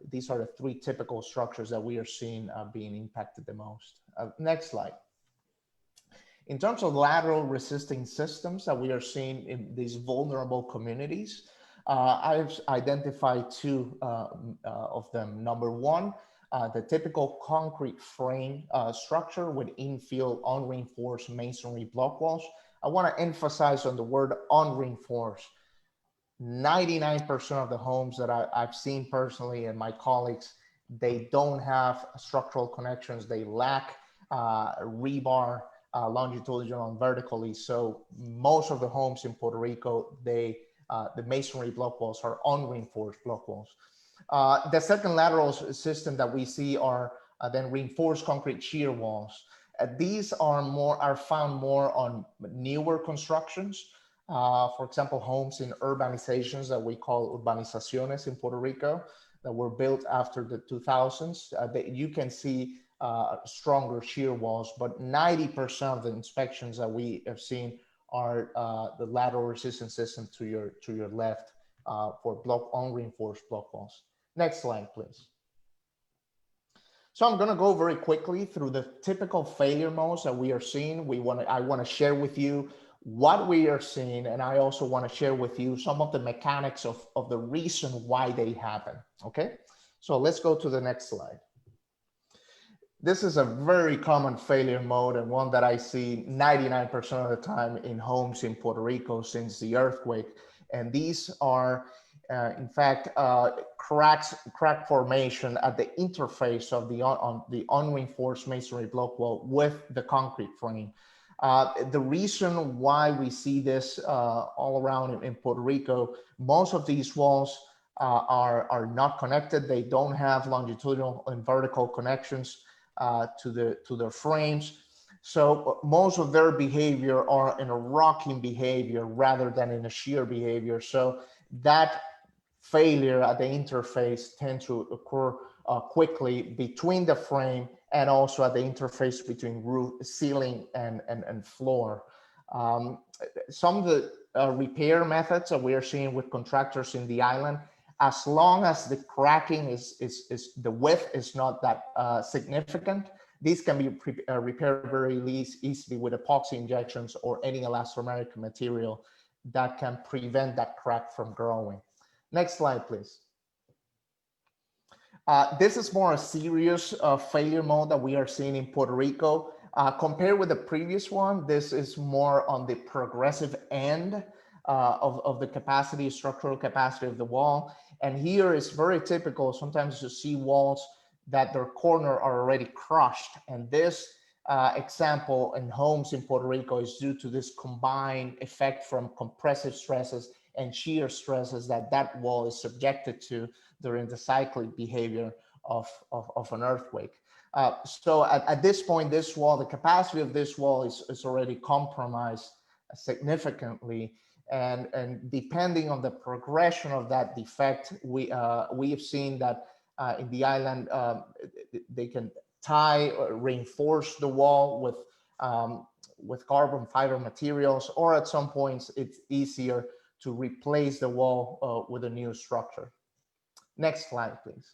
These are the 3 typical structures that we are seeing being impacted the most. Next slide. In terms of lateral resisting systems that we are seeing in these vulnerable communities, I've identified 2 of them. Number 1, the typical concrete frame structure with infill unreinforced masonry block walls. I want to emphasize on the word unreinforced. 99% of the homes that I've seen personally and my colleagues, they don't have structural connections. They lack rebar longitudinal and vertically. So most of the homes in Puerto Rico, the masonry block walls are unreinforced block walls. The second lateral system that we see are then reinforced concrete shear walls. These are found more on newer constructions. For example, homes in urbanizations that we call urbanizaciones in Puerto Rico that were built after the 2000s. You can see stronger shear walls, but 90% of the inspections that we have seen are the lateral resistance system to your left for unreinforced block walls. Next slide, please. So I'm going to go very quickly through the typical failure modes that we are seeing. I want to share with you what we are seeing, and I also want to share with you some of the mechanics of the reason why they happen. Okay, so let's go to the next slide. This is a very common failure mode and one that I see 99% of the time in homes in Puerto Rico since the earthquake. And these are, in fact, crack formation at the interface of the unreinforced masonry block wall with the concrete frame. The reason why we see this all around in Puerto Rico, most of these walls are not connected. They don't have longitudinal and vertical connections to their frames. So most of their behavior are in a rocking behavior rather than in a shear behavior. So that failure at the interface tends to occur quickly between the frame and also at the interface between roof, ceiling, and floor. Some of the repair methods that we are seeing with contractors in the island, as long as the cracking is the width is not that significant, these can be repaired very easily with epoxy injections or any elastomeric material that can prevent that crack from growing. Next slide, please. This is more a serious failure mode that we are seeing in Puerto Rico. Compared with the previous one, this is more on the progressive end of the capacity, structural capacity of the wall. And here is very typical. Sometimes you see walls that their corner are already crushed. And this example in homes in Puerto Rico is due to this combined effect from compressive stresses and shear stresses that wall is subjected to during the cyclic behavior of an earthquake. So at this point, this wall, the capacity of this wall is already compromised significantly. And depending on the progression of that defect, we have seen that in the island, they can tie or reinforce the wall with carbon fiber materials, or at some points it's easier to replace the wall with a new structure. Next slide, please.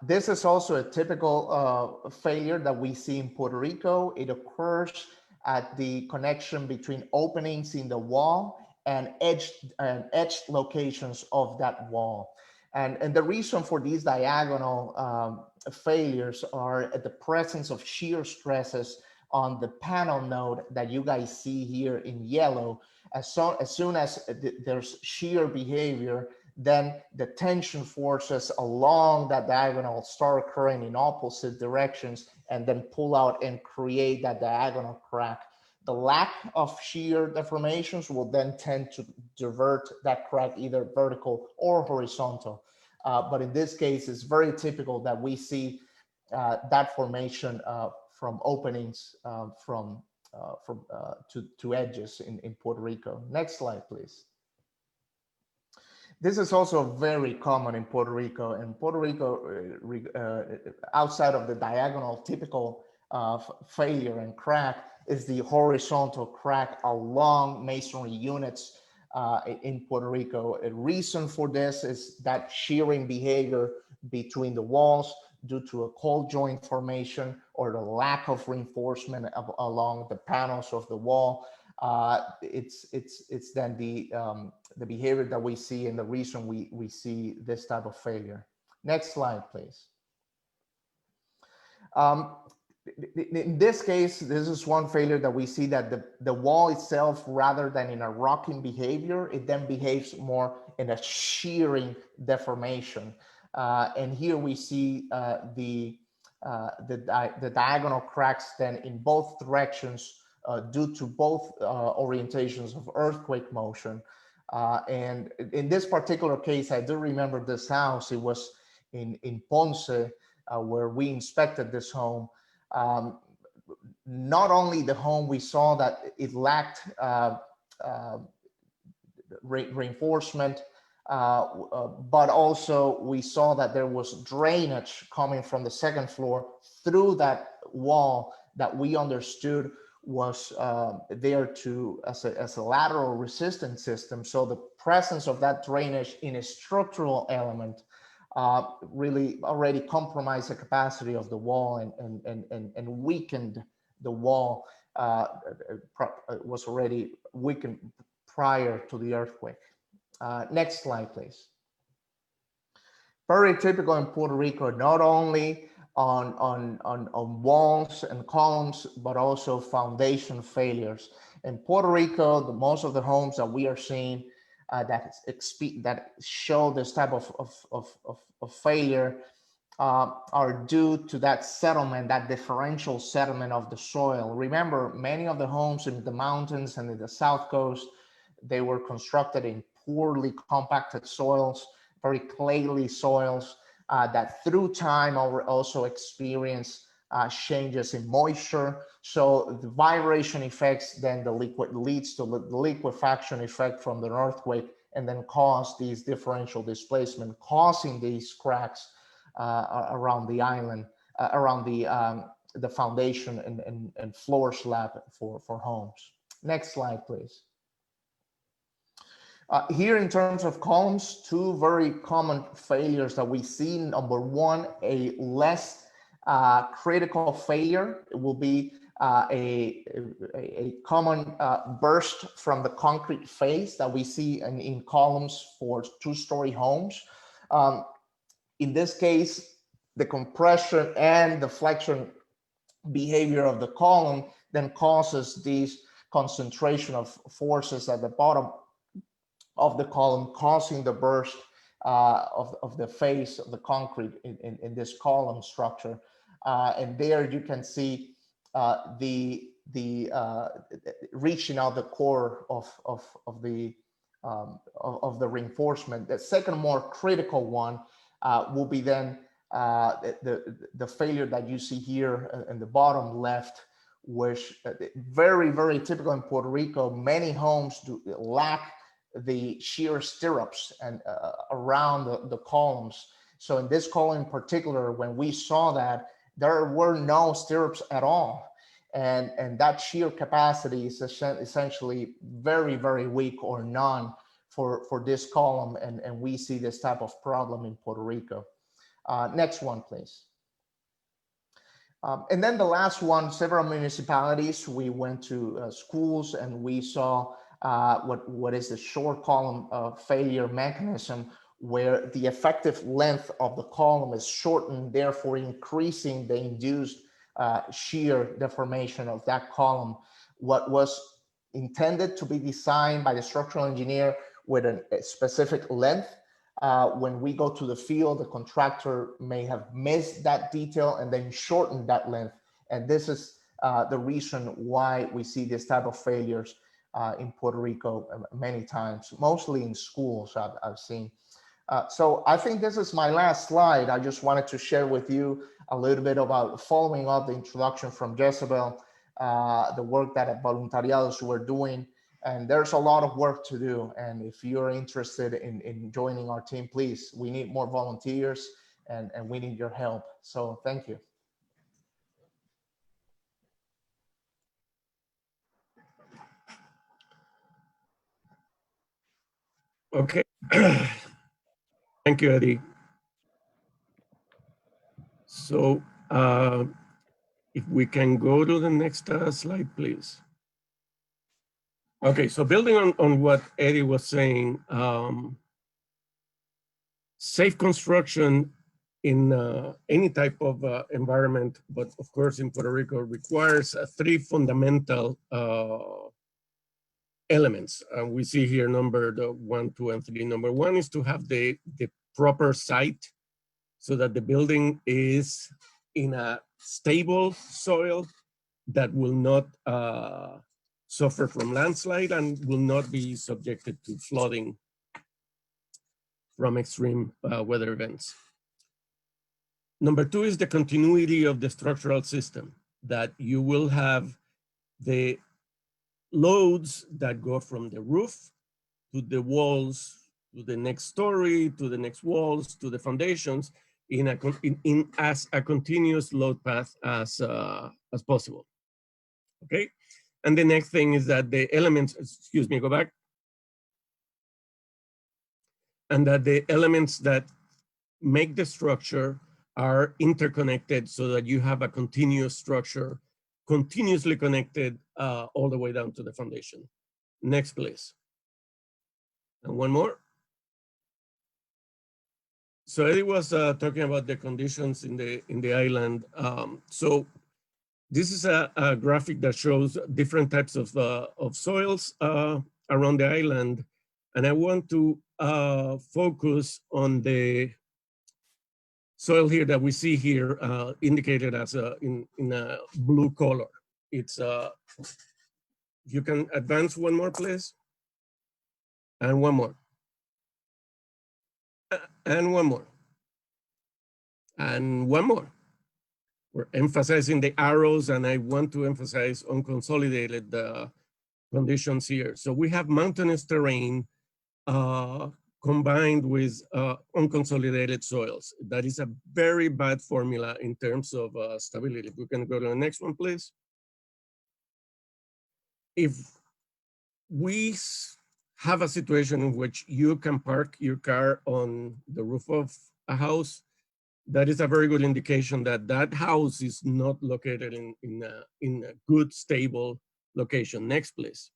This is also a typical failure that we see in Puerto Rico. It occurs at the connection between openings in the wall and edged locations of that wall. And the reason for these diagonal failures are at the presence of shear stresses on the panel node that you guys see here in yellow. As soon as there's shear behavior, then the tension forces along that diagonal start occurring in opposite directions and then pull out and create that diagonal crack. The lack of shear deformations will then tend to divert that crack either vertical or horizontal. But in this case, it's very typical that we see that formation from openings to edges in Puerto Rico. Next slide, please. This is also very common in Puerto Rico. In Puerto Rico, outside of the diagonal typical failure and crack, is the horizontal crack along masonry units in Puerto Rico. A reason for this is that shearing behavior between the walls due to a cold joint formation or the lack of reinforcement along the panels of the wall. It's then the behavior that we see and the reason we see this type of failure. Next slide, please. In this case, this is one failure that we see that the wall itself, rather than in a rocking behavior, it then behaves more in a shearing deformation. And here we see the diagonal cracks then in both directions due to both orientations of earthquake motion. And in this particular case, I do remember this house. It was in Ponce, where we inspected this home. Not only the home, we saw that it lacked reinforcement, but also we saw that there was drainage coming from the second floor through that wall that we understood was there as a lateral resistance system. So the presence of that drainage in a structural element really already compromised the capacity of the wall and weakened the wall. Was already weakened prior to the earthquake. Next slide, please. Very typical in Puerto Rico, not only on walls and columns, but also foundation failures. In Puerto Rico, most of the homes that we are seeing that show this type of failure are due to that settlement, that differential settlement of the soil. Remember, many of the homes in the mountains and in the South Coast, they were constructed in poorly compacted soils, very clayey soils that through time also experience changes in moisture. So the vibration effects, then the liquid leads to the liquefaction effect from the earthquake, and then cause these differential displacement, causing these cracks around the island, around the foundation and floor slab for homes. Next slide, please. Here in terms of columns, two very common failures that we see. Number one, a less critical failure. It will be a common burst from the concrete face that we see in columns for two-story homes. In this case, the compression and the flexion behavior of the column then causes these concentration of forces at the bottom of the column, causing the burst of the face of the concrete in this column structure. And there you can see the reaching out the core of the reinforcement. The second more critical one will be then the failure that you see here in the bottom left, which very, very typical in Puerto Rico. Many homes lack the shear stirrups and around the columns. So in this column in particular, when we saw that, there were no stirrups at all. And that shear capacity is essentially very, very weak or none for this column. And we see this type of problem in Puerto Rico. Next one, please. And then the last one, several municipalities, we went to schools and we saw what is the short column failure mechanism, where the effective length of the column is shortened, therefore increasing the induced shear deformation of that column. What was intended to be designed by the structural engineer with a specific length, when we go to the field, the contractor may have missed that detail and then shortened that length. And this is the reason why we see this type of failures in Puerto Rico many times, mostly in schools I've seen. So I think this is my last slide. I just wanted to share with you a little bit about following up the introduction from Jesabel, the work that at Voluntariados we're doing. And there's a lot of work to do. And if you're interested in joining our team, please, we need more volunteers and we need your help. So thank you. Okay. Thank you, Eddie. So if we can go to the next slide, please. Okay, so building on what Eddie was saying, safe construction in any type of environment, but of course in Puerto Rico, requires three fundamental elements. We see here numbered 1, 2, and 3. Number one is to have the proper site so that the building is in a stable soil that will not suffer from landslide and will not be subjected to flooding from extreme weather events. Number two is the continuity of the structural system, that you will have the loads that go from the roof to the walls, to the next story, to the next walls, to the foundations in as a continuous load path as possible. Okay. And the next thing is that the elements, excuse me, go back. And that the elements that make the structure are interconnected so that you have a continuous structure, continuously connected all the way down to the foundation. Next, please. And one more. So Eddie was talking about the conditions in the island. So this is a graphic that shows different types of soils around the island. And I want to focus on the soil here that we see here indicated as in a blue color. It's, you can advance one more, please. And one more. And one more. And one more. We're emphasizing the arrows, and I want to emphasize unconsolidated conditions here. So we have mountainous terrain combined with unconsolidated soils. That is a very bad formula in terms of stability. If we can go to the next one, please. If we have a situation in which you can park your car on the roof of a house, that is a very good indication that that house is not located in a good, stable location. Next, please.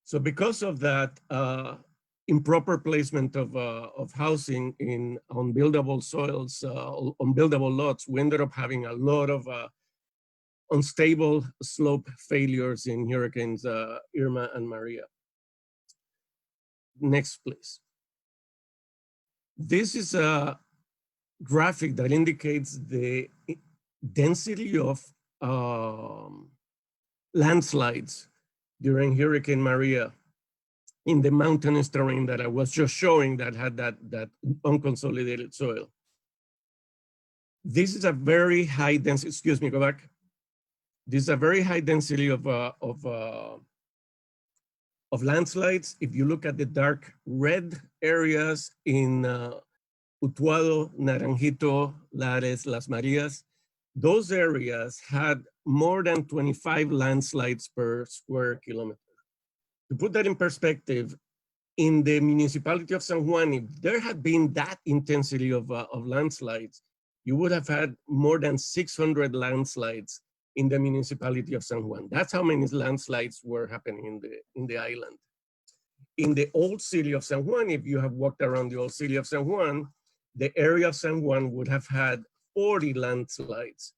So because of that improper placement of housing in unbuildable soils, unbuildable lots, we ended up having a lot of unstable slope failures in hurricanes Irma and Maria. Next, please. This is a graphic that indicates the density of landslides during Hurricane Maria in the mountainous terrain that I was just showing that had that unconsolidated soil. This is a very high density, excuse me, go back. This is a very high density of landslides. If you look at the dark red areas in Utuado, Naranjito, Lares, Las Marias, those areas had more than 25 landslides per square kilometer. To put that in perspective, in the municipality of San Juan, if there had been that intensity of landslides, you would have had more than 600 landslides in the municipality of San Juan. That's how many landslides were happening in the island. In the old city of San Juan, if you have walked around the old city of San Juan, the area of San Juan would have had 40 landslides.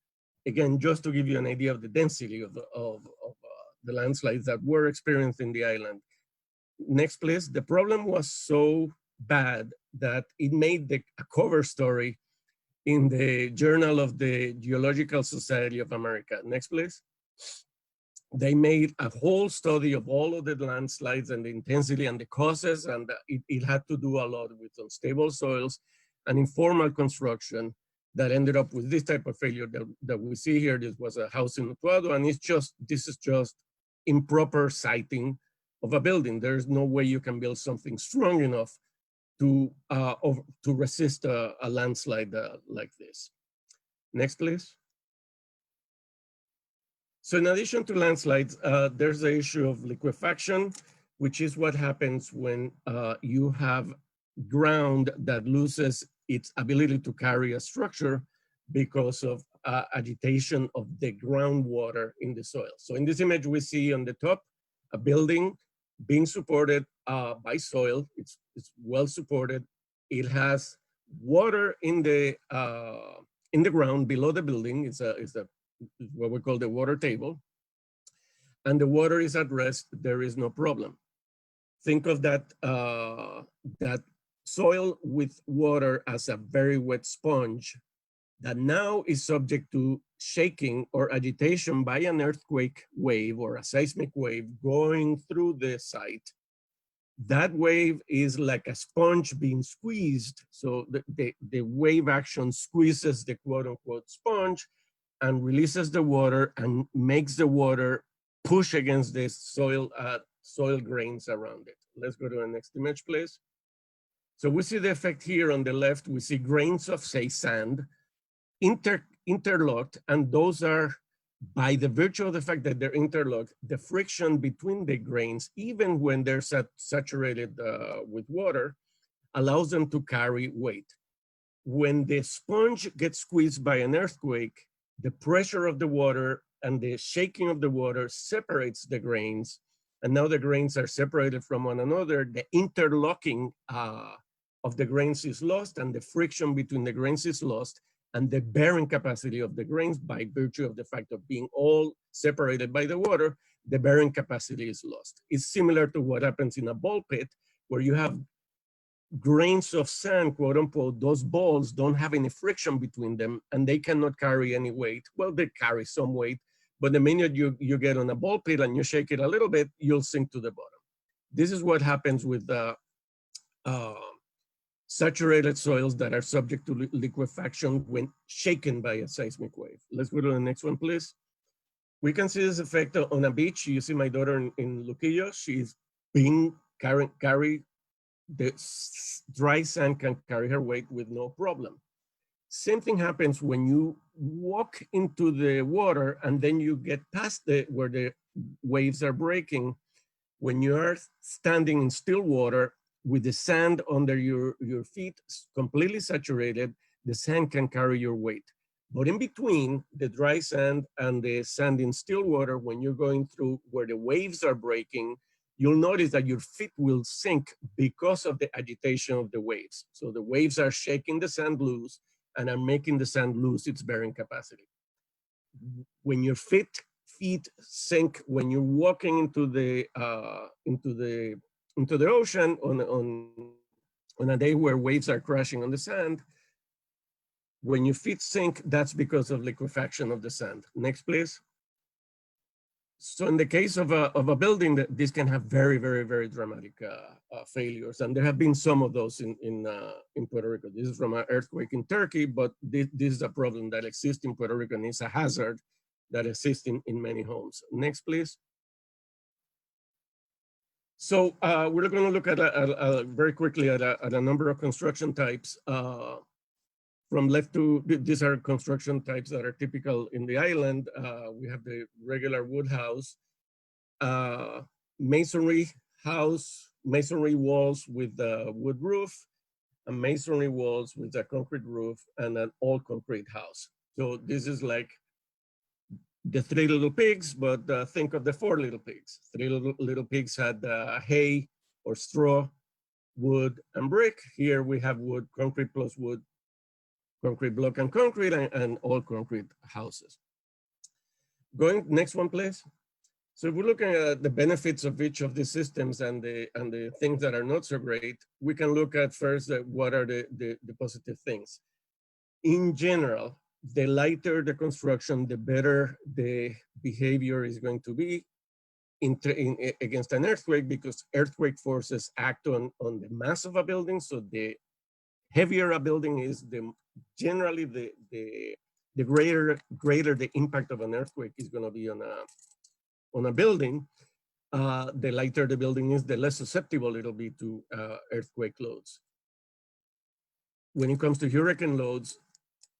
Again, just to give you an idea of the density of the landslides that were experienced in the island. Next, please. The problem was so bad that it made a cover story in the Journal of the Geological Society of America. Next, please. They made a whole study of all of the landslides and the intensity and the causes, and it had to do a lot with unstable soils and informal construction that ended up with this type of failure that we see here. This was a house in Utuado, and this is just improper siting of a building. There's no way you can build something strong enough to resist a landslide like this. Next, please. So in addition to landslides, there's the issue of liquefaction, which is what happens when you have ground that loses its ability to carry a structure because of agitation of the groundwater in the soil. So in this image, we see on the top, a building being supported by soil. It's well supported. It has water in the ground below the building. It's what we call the water table. And the water is at rest. There is no problem. Think of that soil with water as a very wet sponge that now is subject to shaking or agitation by an earthquake wave or a seismic wave going through the site. That wave is like a sponge being squeezed. So the wave action squeezes the quote unquote sponge and releases the water and makes the water push against the soil grains around it. Let's go to the next image, please. So we see the effect here on the left. We see grains of, say, sand interlocked, and those are, by the virtue of the fact that they're interlocked, the friction between the grains, even when they're saturated with water, allows them to carry weight. When the sponge gets squeezed by an earthquake, the pressure of the water and the shaking of the water separates the grains, and now the grains are separated from one another. The interlocking of the grains is lost, and the friction between the grains is lost, and the bearing capacity of the grains, by virtue of the fact of being all separated by the water, the bearing capacity is lost. It's similar to what happens in a ball pit, where you have grains of sand, quote unquote. Those balls don't have any friction between them, and they cannot carry any weight. Well, they carry some weight, but the minute you get on a ball pit and you shake it a little bit, you'll sink to the bottom. This is what happens with saturated soils that are subject to liquefaction when shaken by a seismic wave. Let's go to the next one, please. We can see this effect on a beach. You see my daughter in Luquillo. She's being carry the dry sand can carry her weight with no problem. Same thing happens when you walk into the water and then you get past where the waves are breaking. When you are standing in still water with the sand under your feet completely saturated, the sand can carry your weight. But in between the dry sand and the sand in still water, when you're going through where the waves are breaking, you'll notice that your feet will sink because of the agitation of the waves. So the waves are shaking the sand loose and are making the sand lose its bearing capacity. When your feet sink, when you're walking into the ocean on a day where waves are crashing on the sand, when your feet sink, that's because of liquefaction of the sand. Next, please. So in the case of a building, this can have very, very, very dramatic failures. And there have been some of those in Puerto Rico. This is from an earthquake in Turkey, but this is a problem that exists in Puerto Rico and it's a hazard that exists in many homes. Next, please. So we're going to look at very quickly at a number of construction types. From left to, these are construction types that are typical in the island. We have the regular wood house, masonry house, masonry walls with a wood roof, and masonry walls with a concrete roof, and an all concrete house. So this is like the Three Little Pigs, but think of the Four Little Pigs. Three Little Pigs had hay or straw, wood, and brick. Here we have wood, concrete plus wood, concrete block and concrete, and all concrete houses. Going next one, please. So if we're looking at the benefits of each of these systems and the things that are not so great, we can look at first what are the positive things. In general, the lighter the construction, the better the behavior is going to be against an earthquake, because earthquake forces act on the mass of a building. So the heavier a building is, generally the greater the impact of an earthquake is going to be on a building. The lighter the building is, the less susceptible it'll be to earthquake loads. When it comes to hurricane loads,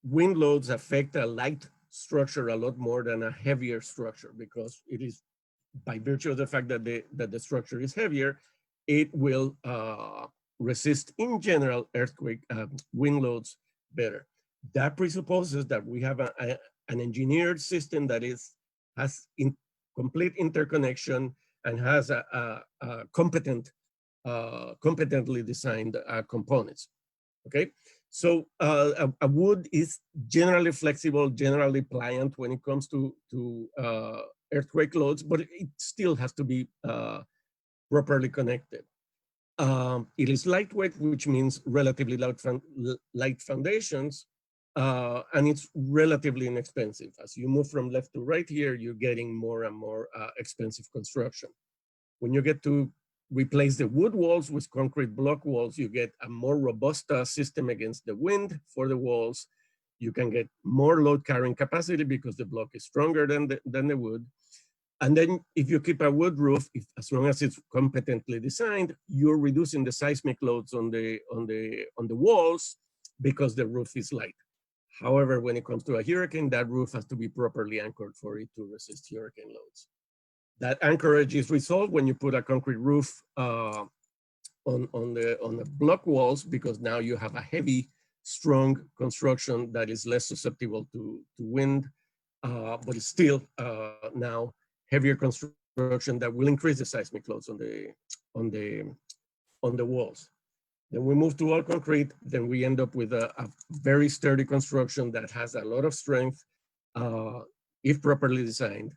wind loads affect a light structure a lot more than a heavier structure, because it is, by virtue of the fact that the structure is heavier, it will resist in general earthquake wind loads better. That presupposes that we have an engineered system that has complete interconnection and has competently designed components. Okay, so a wood is generally flexible, generally pliant when it comes to earthquake loads, but it still has to be properly connected. It is lightweight, which means relatively light foundations, and it's relatively inexpensive. As you move from left to right here, you're getting more and more expensive construction. When you get to replace the wood walls with concrete block walls, you get a more robust system against the wind for the walls. You can get more load carrying capacity because the block is stronger than the wood. And then if you keep a wood roof, as long as it's competently designed, you're reducing the seismic loads on the walls because the roof is light. However, when it comes to a hurricane, that roof has to be properly anchored for it to resist hurricane loads. That anchorage is resolved when you put a concrete roof on the block walls, because now you have a heavy, strong construction that is less susceptible to wind, but it's still now heavier construction that will increase the seismic loads on the walls. Then we move to all concrete, then we end up with a very sturdy construction that has a lot of strength, if properly designed,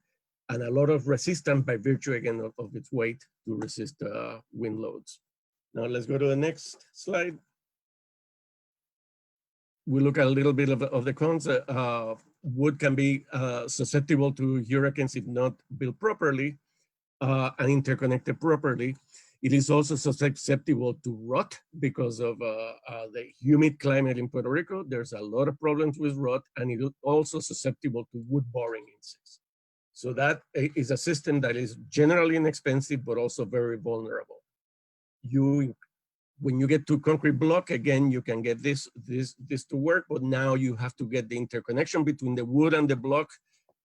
and a lot of resistance by virtue, again, of its weight to resist wind loads. Now let's go to the next slide. We look at a little bit of the cons. Wood can be susceptible to hurricanes if not built properly and interconnected properly. It is also susceptible to rot because of the humid climate in Puerto Rico. There's a lot of problems with rot, and it is also susceptible to wood boring insects. So that is a system that is generally inexpensive, but also very vulnerable. When you get to concrete block, again, you can get this to work, but now you have to get the interconnection between the wood and the block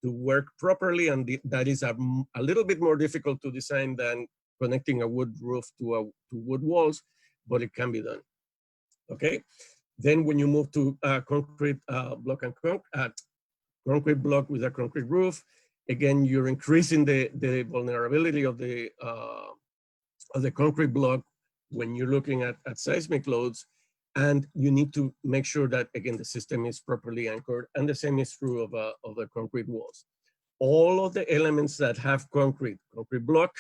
to work properly, and that is a little bit more difficult to design than connecting a wood roof to wood walls, but it can be done. Okay, then when you move to concrete block and concrete block with a concrete roof, again, you're increasing the vulnerability of the concrete block when you're looking at seismic loads, and you need to make sure that, again, the system is properly anchored, and the same is true of the concrete walls. All of the elements that have concrete block,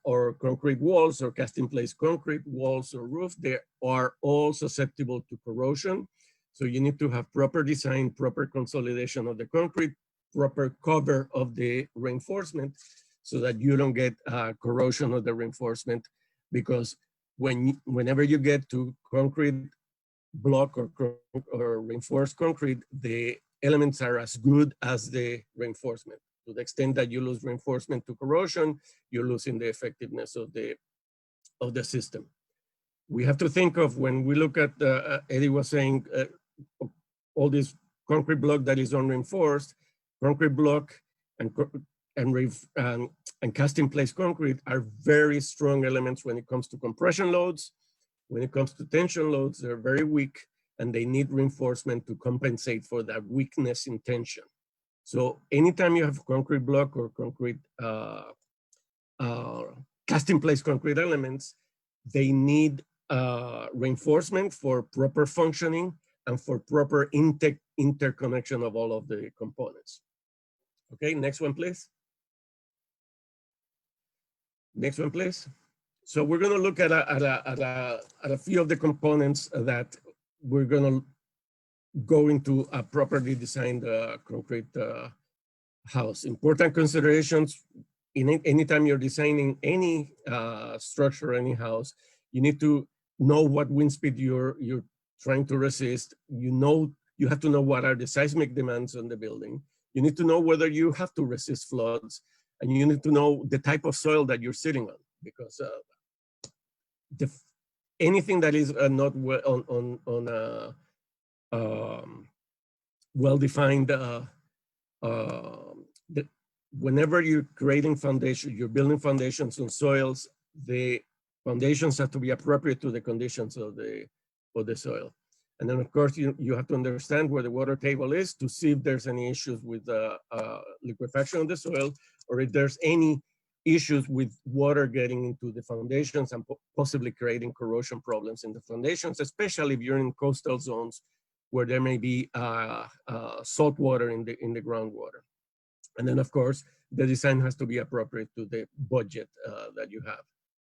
or concrete walls, or cast-in-place concrete walls or roof, they are all susceptible to corrosion. So you need to have proper design, proper consolidation of the concrete, proper cover of the reinforcement, so that you don't get corrosion of the reinforcement, because whenever you get to concrete block or reinforced concrete, the elements are as good as the reinforcement. To the extent that you lose reinforcement to corrosion, you're losing the effectiveness of the system. We have to think of, when we look at, Eddie was saying, all this concrete block that is unreinforced, concrete block and cast-in-place concrete are very strong elements when it comes to compression loads. When it comes to tension loads, they're very weak, and they need reinforcement to compensate for that weakness in tension. So anytime you have concrete block or concrete cast-in-place concrete elements, they need reinforcement for proper functioning and for proper interconnection of all of the components. Okay, next one, please. Next one, please. So we're going to look at a few of the components that we're going to go into a properly designed concrete house. Important considerations: anytime you're designing any structure, any house, you need to know what wind speed you're trying to resist. You have to know what are the seismic demands on the building. You need to know whether you have to resist floods, and you need to know the type of soil that you're sitting on, because anything that is not well-defined, whenever you're creating foundation, you're building foundations on soils, the foundations have to be appropriate to the conditions of the soil. And then, of course, you have to understand where the water table is to see if there's any issues with liquefaction of the soil, or if there's any issues with water getting into the foundations and possibly creating corrosion problems in the foundations, especially if you're in coastal zones where there may be salt water in the groundwater. And then, of course, the design has to be appropriate to the budget that you have.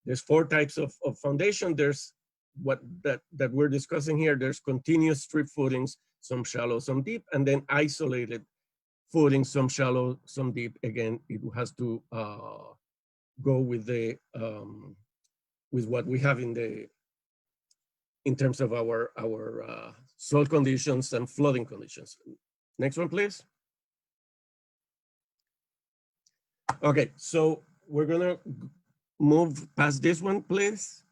There's 4 types of foundation. There's what that we're discussing here. There's continuous strip footings, some shallow, some deep, and then isolated footings, some shallow, some deep. Again, it has to go with the with what we have in terms of our soil conditions and flooding conditions. Next one, please. Okay, so we're gonna move past this one, please.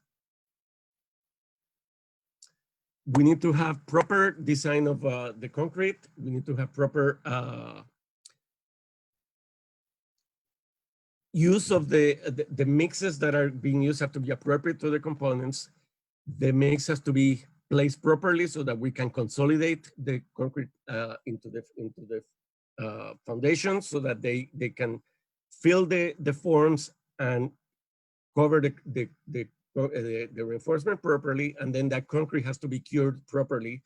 We need to have proper design of the concrete. We need to have proper use of the mixes that are being used have to be appropriate to the components. The mix has to be placed properly so that we can consolidate the concrete into the foundation, so that they can fill the forms and cover the reinforcement properly, and then that concrete has to be cured properly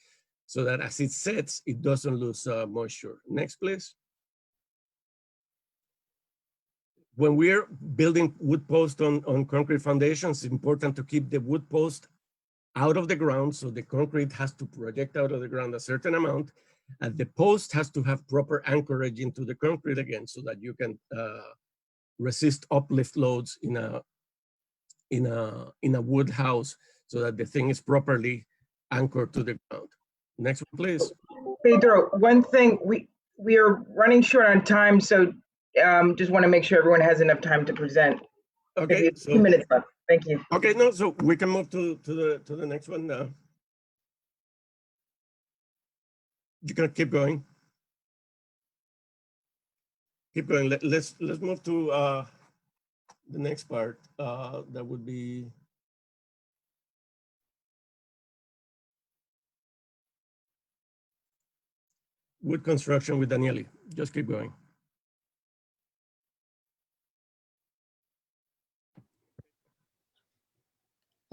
so that as it sets, it doesn't lose moisture. Next, please. When we're building wood posts on concrete foundations, it's important to keep the wood post out of the ground, so the concrete has to project out of the ground a certain amount, and the post has to have proper anchorage into the concrete again, so that you can resist uplift loads in a in a wood house so that the thing is properly anchored to the ground. Next one, please. Pedro, one thing, we are running short on time, so just want to make sure everyone has enough time to present. We Okay, have so 2 minutes left. Thank you. okay, no, so we can move to the next one now. You can keep going. Keep going. Let's move to the next part. That would be wood construction with Danniely. Just keep going.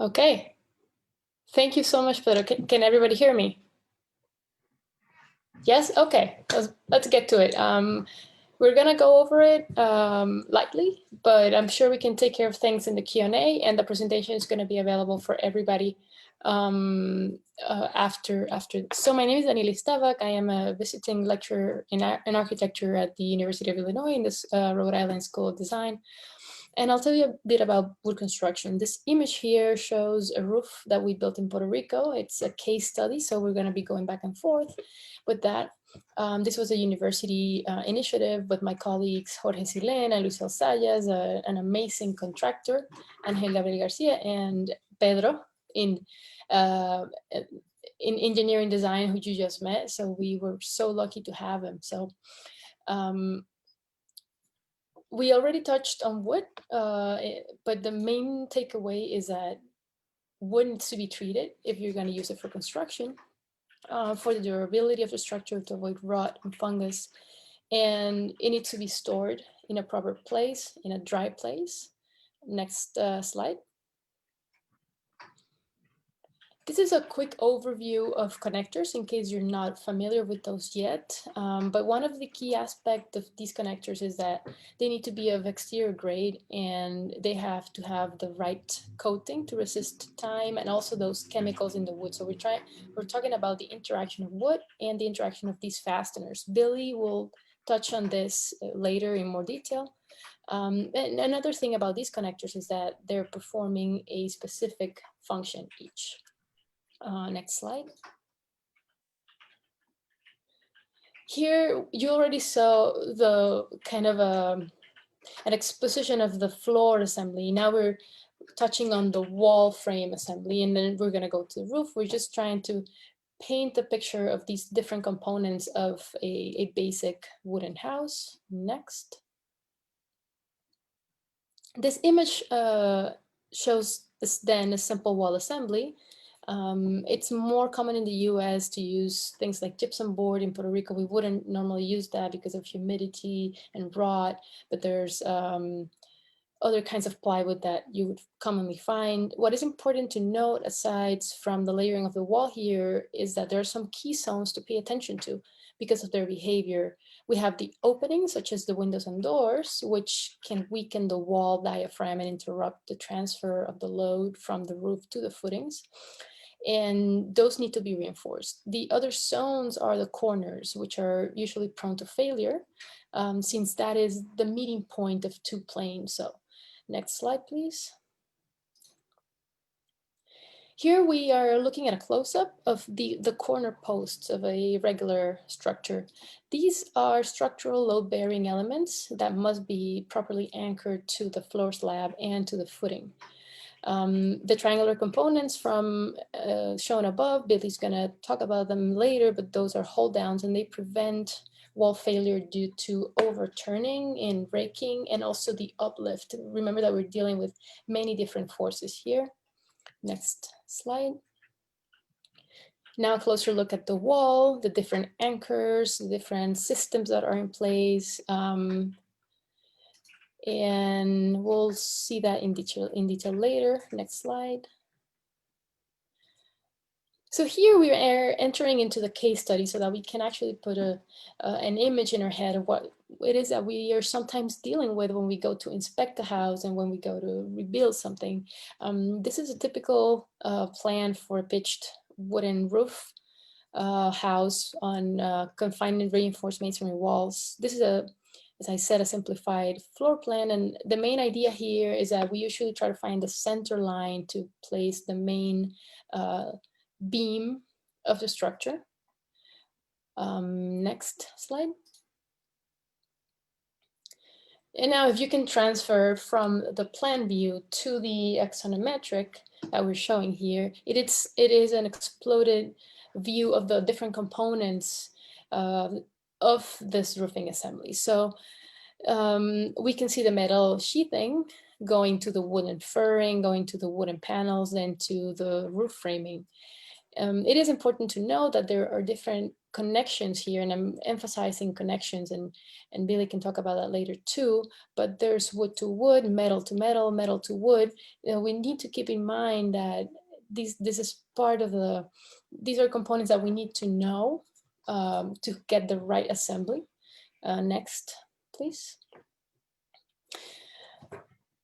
Okay. Thank you so much, Pedro. Can everybody hear me? Yes? Okay. Let's get to it. We're going to go over it lightly, but I'm sure we can take care of things in the Q&A, and the presentation is going to be available for everybody after. So my name is Danniely Stabeck. I am a visiting lecturer in architecture at the University of Illinois in this Rhode Island School of Design. And I'll tell you a bit about wood construction. This image here shows a roof that we built in Puerto Rico. It's a case study, so we're going to be going back and forth with that. This was a university initiative with my colleagues Jorge Silén and Luis Alzayas, an amazing contractor, Angel Gabriel Garcia, and Pedro in engineering design, who you just met. So we were so lucky to have him. So we already touched on wood, but the main takeaway is that wood needs to be treated if you're going to use it for construction, for the durability of the structure, to avoid rot and fungus. And it needs to be stored in a proper place, in a dry place. Next slide. This is a quick overview of connectors in case you're not familiar with those yet. But one of the key aspects of these connectors is that they need to be of exterior grade, and they have to have the right coating to resist time and also those chemicals in the wood. So we're talking about the interaction of wood and the interaction of these fasteners. Billy will touch on this later in more detail. And another thing about these connectors is that they're performing a specific function each. Next slide. Here, you already saw the kind of an exposition of the floor assembly. Now we're touching on the wall frame assembly, and then we're going to go to the roof. We're just trying to paint a picture of these different components of a basic wooden house. Next. This image shows this then a simple wall assembly. It's more common in the US to use things like gypsum board. In Puerto Rico, we wouldn't normally use that because of humidity and rot, but there's other kinds of plywood that you would commonly find. What is important to note, aside from the layering of the wall here, is that there are some key zones to pay attention to because of their behavior. We have the openings, such as the windows and doors, which can weaken the wall diaphragm and interrupt the transfer of the load from the roof to the footings. And those need to be reinforced. The other zones are the corners, which are usually prone to failure, since that is the meeting point of two planes. So next slide, please. Here we are looking at a close-up of the corner posts of a regular structure. These are structural load-bearing elements that must be properly anchored to the floor slab and to the footing. The triangular components from shown above, Billy's gonna talk about them later, but those are hold downs and they prevent wall failure due to overturning and raking and also the uplift. Remember that we're dealing with many different forces here. Next slide. Now a closer look at the wall, the different anchors, the different systems that are in place. And we'll see that in detail later. Next slide. So here we are entering into the case study so that we can actually put an image in our head of what it is that we are sometimes dealing with when we go to inspect a house and when we go to rebuild something. This is a typical plan for a pitched wooden roof house on confined and reinforced masonry walls. This is a as I said, a simplified floor plan. And the main idea here is that we usually try to find the center line to place the main beam of the structure. Next slide. And now if you can transfer from the plan view to the axonometric that we're showing here, it is an exploded view of the different components of this roofing assembly. So we can see the metal sheathing going to the wooden furring, going to the wooden panels, then to the roof framing. It is important to know that there are different connections here, and I'm emphasizing connections, and Billy can talk about that later too, but there's wood to wood, metal to metal, metal to wood. We need to keep in mind that this is part of these are components that we need to know to get the right assembly. Next, please.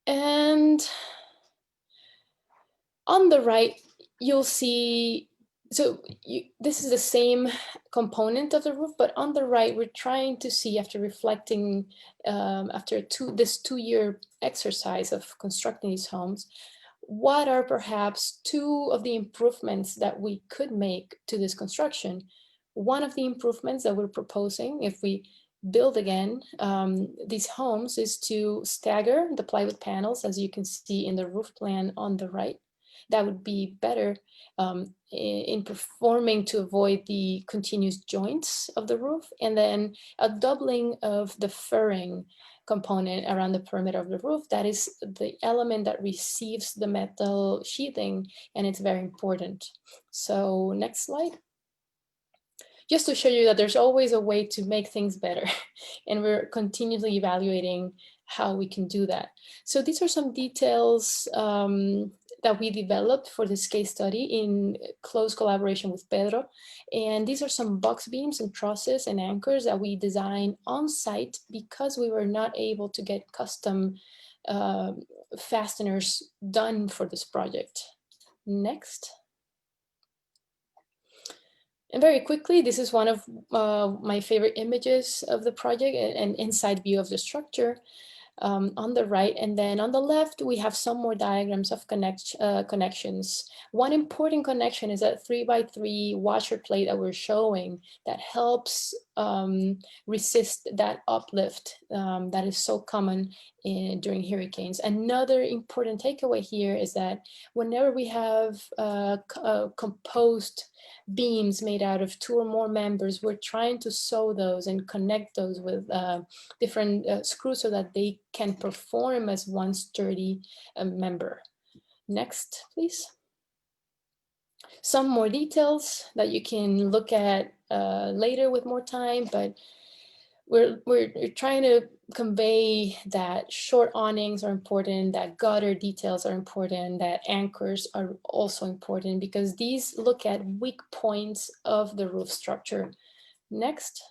And on the right, you'll see, so this is the same component of the roof, but on the right, we're trying to see, after reflecting, after this 2-year exercise of constructing these homes, what are perhaps 2 of the improvements that we could make to this construction. One of the improvements that we're proposing, if we build again these homes, is to stagger the plywood panels, as you can see in the roof plan on the right. That would be better in performing to avoid the continuous joints of the roof, and then a doubling of the furring component around the perimeter of the roof. That is the element that receives the metal sheathing, and it's very important. So next slide. Just to show you that there's always a way to make things better, and we're continually evaluating how we can do that. So these are some details that we developed for this case study in close collaboration with Pedro. And these are some box beams and trusses and anchors that we designed on site because we were not able to get custom fasteners done for this project. Next. And very quickly, this is one of my favorite images of the project, an inside view of the structure. On the right, and then on the left we have some more diagrams of connections. One important connection is that 3x3 washer plate that we're showing that helps resist that uplift that is so common during hurricanes. Another important takeaway here is that whenever we have composed beams made out of 2 or more members, we're trying to sew those and connect those with different screws so that they can perform as one sturdy member. Next, please. Some more details that you can look at later with more time, but we're trying to convey that short awnings are important, that gutter details are important, that anchors are also important, because these look at weak points of the roof structure. Next.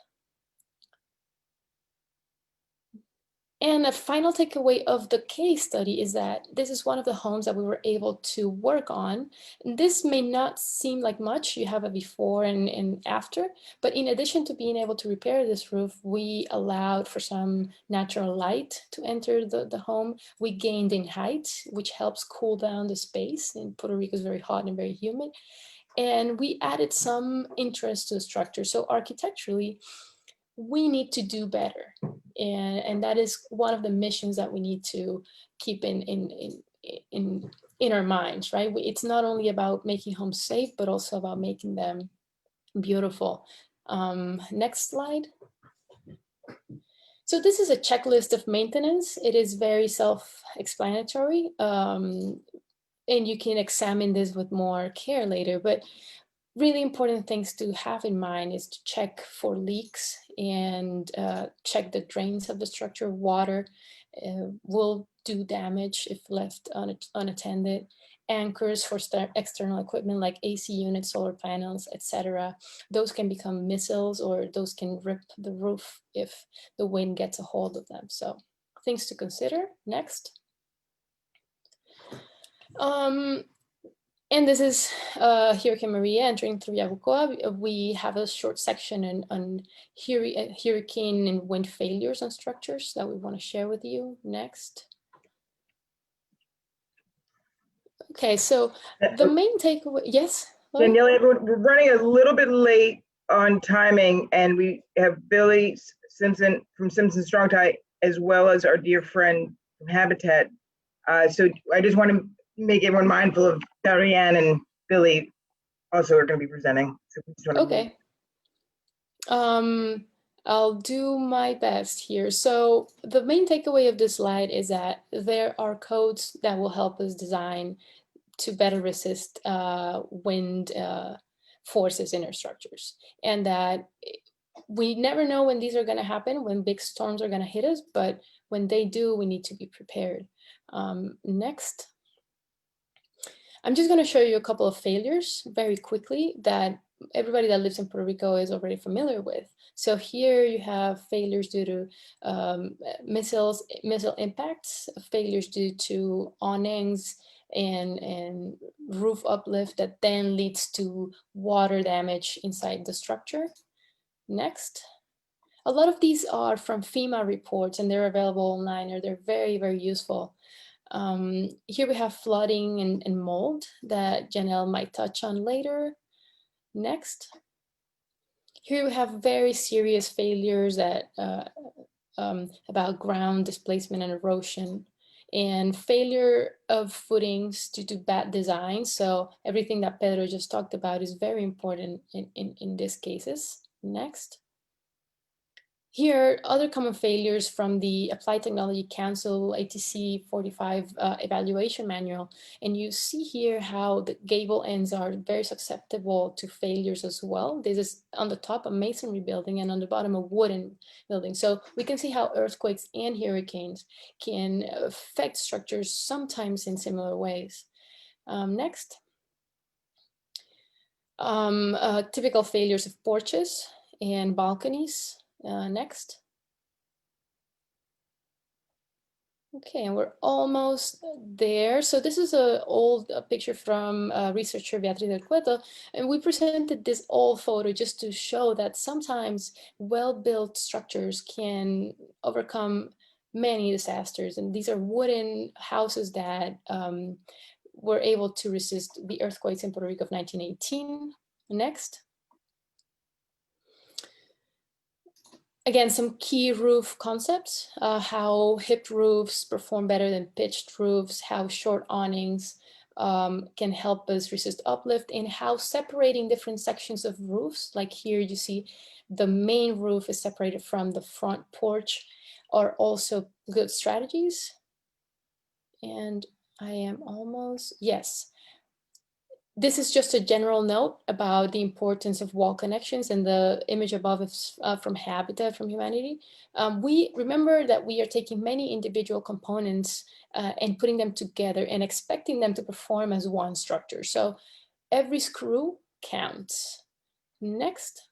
And a final takeaway of the case study is that this is one of the homes that we were able to work on. This may not seem like much, you have a before and after, but in addition to being able to repair this roof, we allowed for some natural light to enter the home. We gained in height, which helps cool down the space. In Puerto Rico is very hot and very humid. And we added some interest to the structure. So architecturally, we need to do better. And that is one of the missions that we need to keep in our minds, right? It's not only about making homes safe, but also about making them beautiful. Next slide. So this is a checklist of maintenance. It is very self-explanatory, and you can examine this with more care later, but really important things to have in mind is to check for leaks and check the drains of the structure. Water will do damage if left unattended. Anchors for external equipment like AC units, solar panels, etc. Those can become missiles, or those can rip the roof if the wind gets a hold of them. So things to consider. Next. And this is Hurricane Maria entering through Ochoa. We have a short section on hurricane and wind failures on structures that we want to share with you next. Okay, so the main takeaway, yes? Lauren? Danniely, we're running a little bit late on timing, and we have Billy Simpson from Simpson Strong Tie, as well as our dear friend from Habitat. So I just want to make everyone mindful of Darianne and Billy also are going to be presenting. So we just want to Okay. I'll do my best here. So the main takeaway of this slide is that there are codes that will help us design to better resist wind forces in our structures, and that we never know when these are going to happen, when big storms are going to hit us, but when they do, we need to be prepared. Next. I'm just going to show you a couple of failures very quickly that everybody that lives in Puerto Rico is already familiar with. So here you have failures due to missile impacts, failures due to awnings and roof uplift that then leads to water damage inside the structure. Next. A lot of these are from FEMA reports, and they're available online, or they're very, very useful. Here we have flooding and mold that Yanel might touch on later. Next. Here we have very serious failures that about ground displacement and erosion, and failure of footings due to bad design. So everything that Pedro just talked about is very important in these cases. Next. Here, other common failures from the Applied Technology Council ATC 45 evaluation manual. And you see here how the gable ends are very susceptible to failures as well. This is on the top a masonry building and on the bottom a wooden building. So we can see how earthquakes and hurricanes can affect structures sometimes in similar ways. Next. Typical failures of porches and balconies. Next. Okay, and we're almost there. So this is an old picture from researcher Beatriz del Cueto, and we presented this old photo just to show that sometimes well-built structures can overcome many disasters. And these are wooden houses that were able to resist the earthquakes in Puerto Rico of 1918. Next. Again, some key roof concepts, how hipped roofs perform better than pitched roofs, how short awnings can help us resist uplift, and how separating different sections of roofs, like here you see the main roof is separated from the front porch, are also good strategies. And I am almost, yes. This is just a general note about the importance of wall connections, and the image above is from Habitat from Humanity. We remember that we are taking many individual components and putting them together and expecting them to perform as one structure. So every screw counts. Next.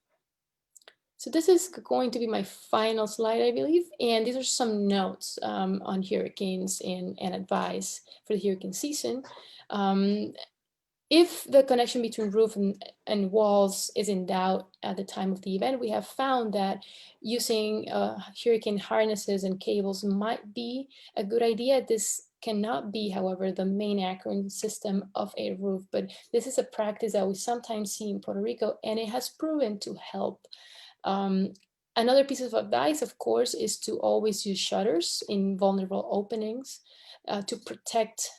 So this is going to be my final slide, I believe. And these are some notes on hurricanes and advice for the hurricane season. If the connection between roof and walls is in doubt at the time of the event, we have found that using hurricane harnesses and cables might be a good idea. This cannot be, however, the main anchoring system of a roof, but this is a practice that we sometimes see in Puerto Rico, and it has proven to help. Another piece of advice, of course, is to always use shutters in vulnerable openings to protect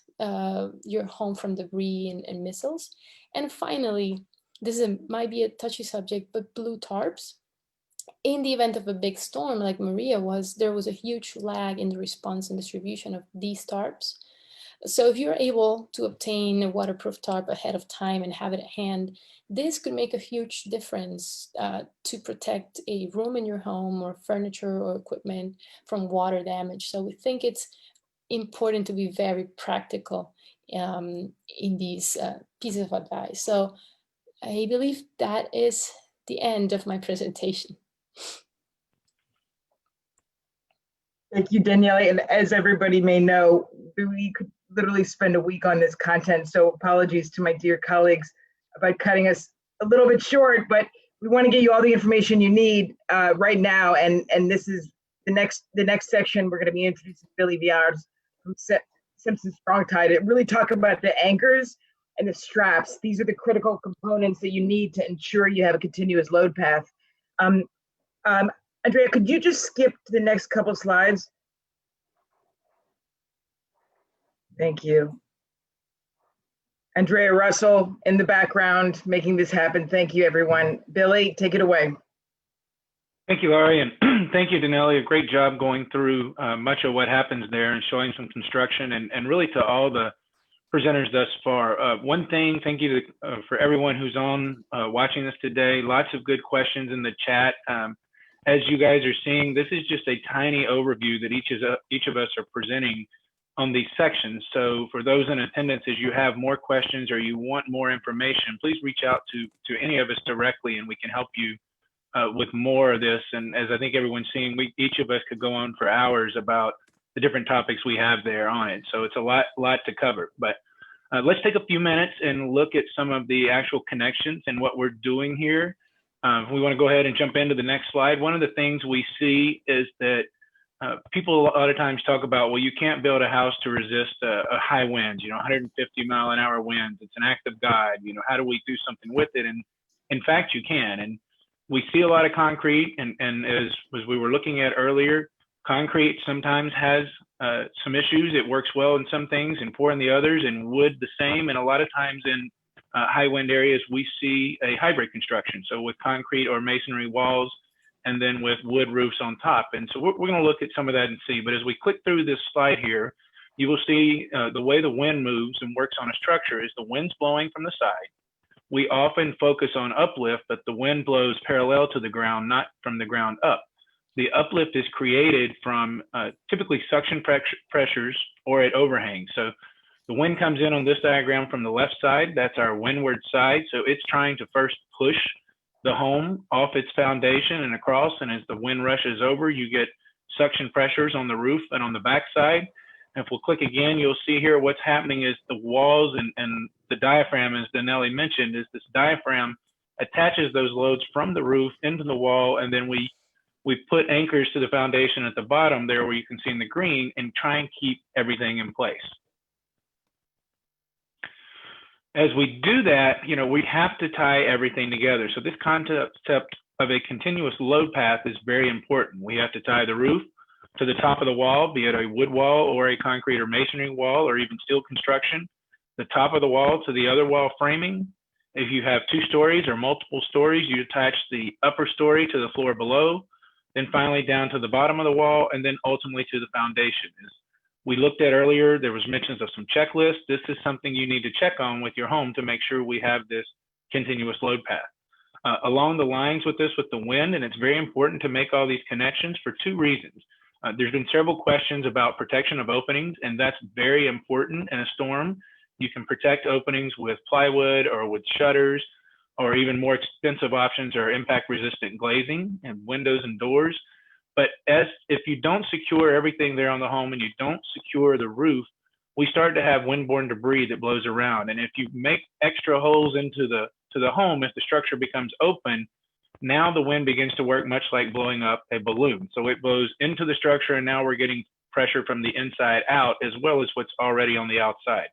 your home from debris and missiles. And finally, this might be a touchy subject, but blue tarps. In the event of a big storm like Maria was, there was a huge lag in the response and distribution of these tarps. So if you're able to obtain a waterproof tarp ahead of time and have it at hand, this could make a huge difference to protect a room in your home or furniture or equipment from water damage. So we think it's important to be very practical in these pieces of advice. So I believe that is the end of my presentation. Thank you, Danniely. And as everybody may know, literally spend a week on this content. So apologies to my dear colleagues about cutting us a little bit short, but we want to get you all the information you need right now. And this is the next section. We're going to be introducing Billy Viars from Simpson Strong Tie to really talk about the anchors and the straps. These are the critical components that you need to ensure you have a continuous load path. Andrea, could you just skip to the next couple slides? Thank you. Andrea Russell in the background, making this happen. Thank you, everyone. Billy, take it away. Thank you, Laurie, and thank you, Danniely. A great job going through much of what happens there and showing some construction, and really to all the presenters thus far. One thing, thank you for everyone who's on watching this today. Lots of good questions in the chat. As you guys are seeing, this is just a tiny overview that each of us are presenting on these sections. So for those in attendance, as you have more questions or you want more information, please reach out to any of us directly and we can help you with more of this. And as I think everyone's seeing, each of us could go on for hours about the different topics we have there on it. So it's a lot to cover, but let's take a few minutes and look at some of the actual connections and what we're doing here. We want to go ahead and jump into the next slide. One of the things we see is that people a lot of times talk about, well, you can't build a house to resist a high winds, 150-mile-an-hour winds. It's an act of God. How do we do something with it? And in fact, you can. And we see a lot of concrete. And as we were looking at earlier, concrete sometimes has some issues. It works well in some things and poor in the others, and wood the same. And a lot of times in high wind areas, we see a hybrid construction. So with concrete or masonry walls, and then with wood roofs on top. And so we're going to look at some of that and see. But as we click through this slide here, you will see the way the wind moves and works on a structure is the wind's blowing from the side. We often focus on uplift, but the wind blows parallel to the ground, not from the ground up. The uplift is created from typically suction pressures or it overhangs. So the wind comes in on this diagram from the left side. That's our windward side. So it's trying to first push the home off its foundation and across, and as the wind rushes over, you get suction pressures on the roof and on the back side. And if we'll click again, you'll see here what's happening is the walls and the diaphragm, as Danniely mentioned, is this diaphragm attaches those loads from the roof into the wall, and then we put anchors to the foundation at the bottom there where you can see in the green and try and keep everything in place. As we do that, we have to tie everything together. So this concept of a continuous load path is very important. We have to tie the roof to the top of the wall, be it a wood wall or a concrete or masonry wall or even steel construction, the top of the wall to the other wall framing. If you have 2 stories or multiple stories, you attach the upper story to the floor below, then finally down to the bottom of the wall, and then ultimately to the foundation. As we looked at earlier, there was mentions of some checklists. This is something you need to check on with your home to make sure we have this continuous load path. Along the lines with this, with the wind, and it's very important to make all these connections for 2 reasons. There's been several questions about protection of openings, and that's very important in a storm. You can protect openings with plywood or with shutters, or even more expensive options are impact resistant glazing and windows and doors. But if you don't secure everything there on the home and you don't secure the roof, we start to have windborne debris that blows around. And if you make extra holes into the home, if the structure becomes open, now the wind begins to work much like blowing up a balloon. So it blows into the structure, and now we're getting pressure from the inside out as well as what's already on the outside.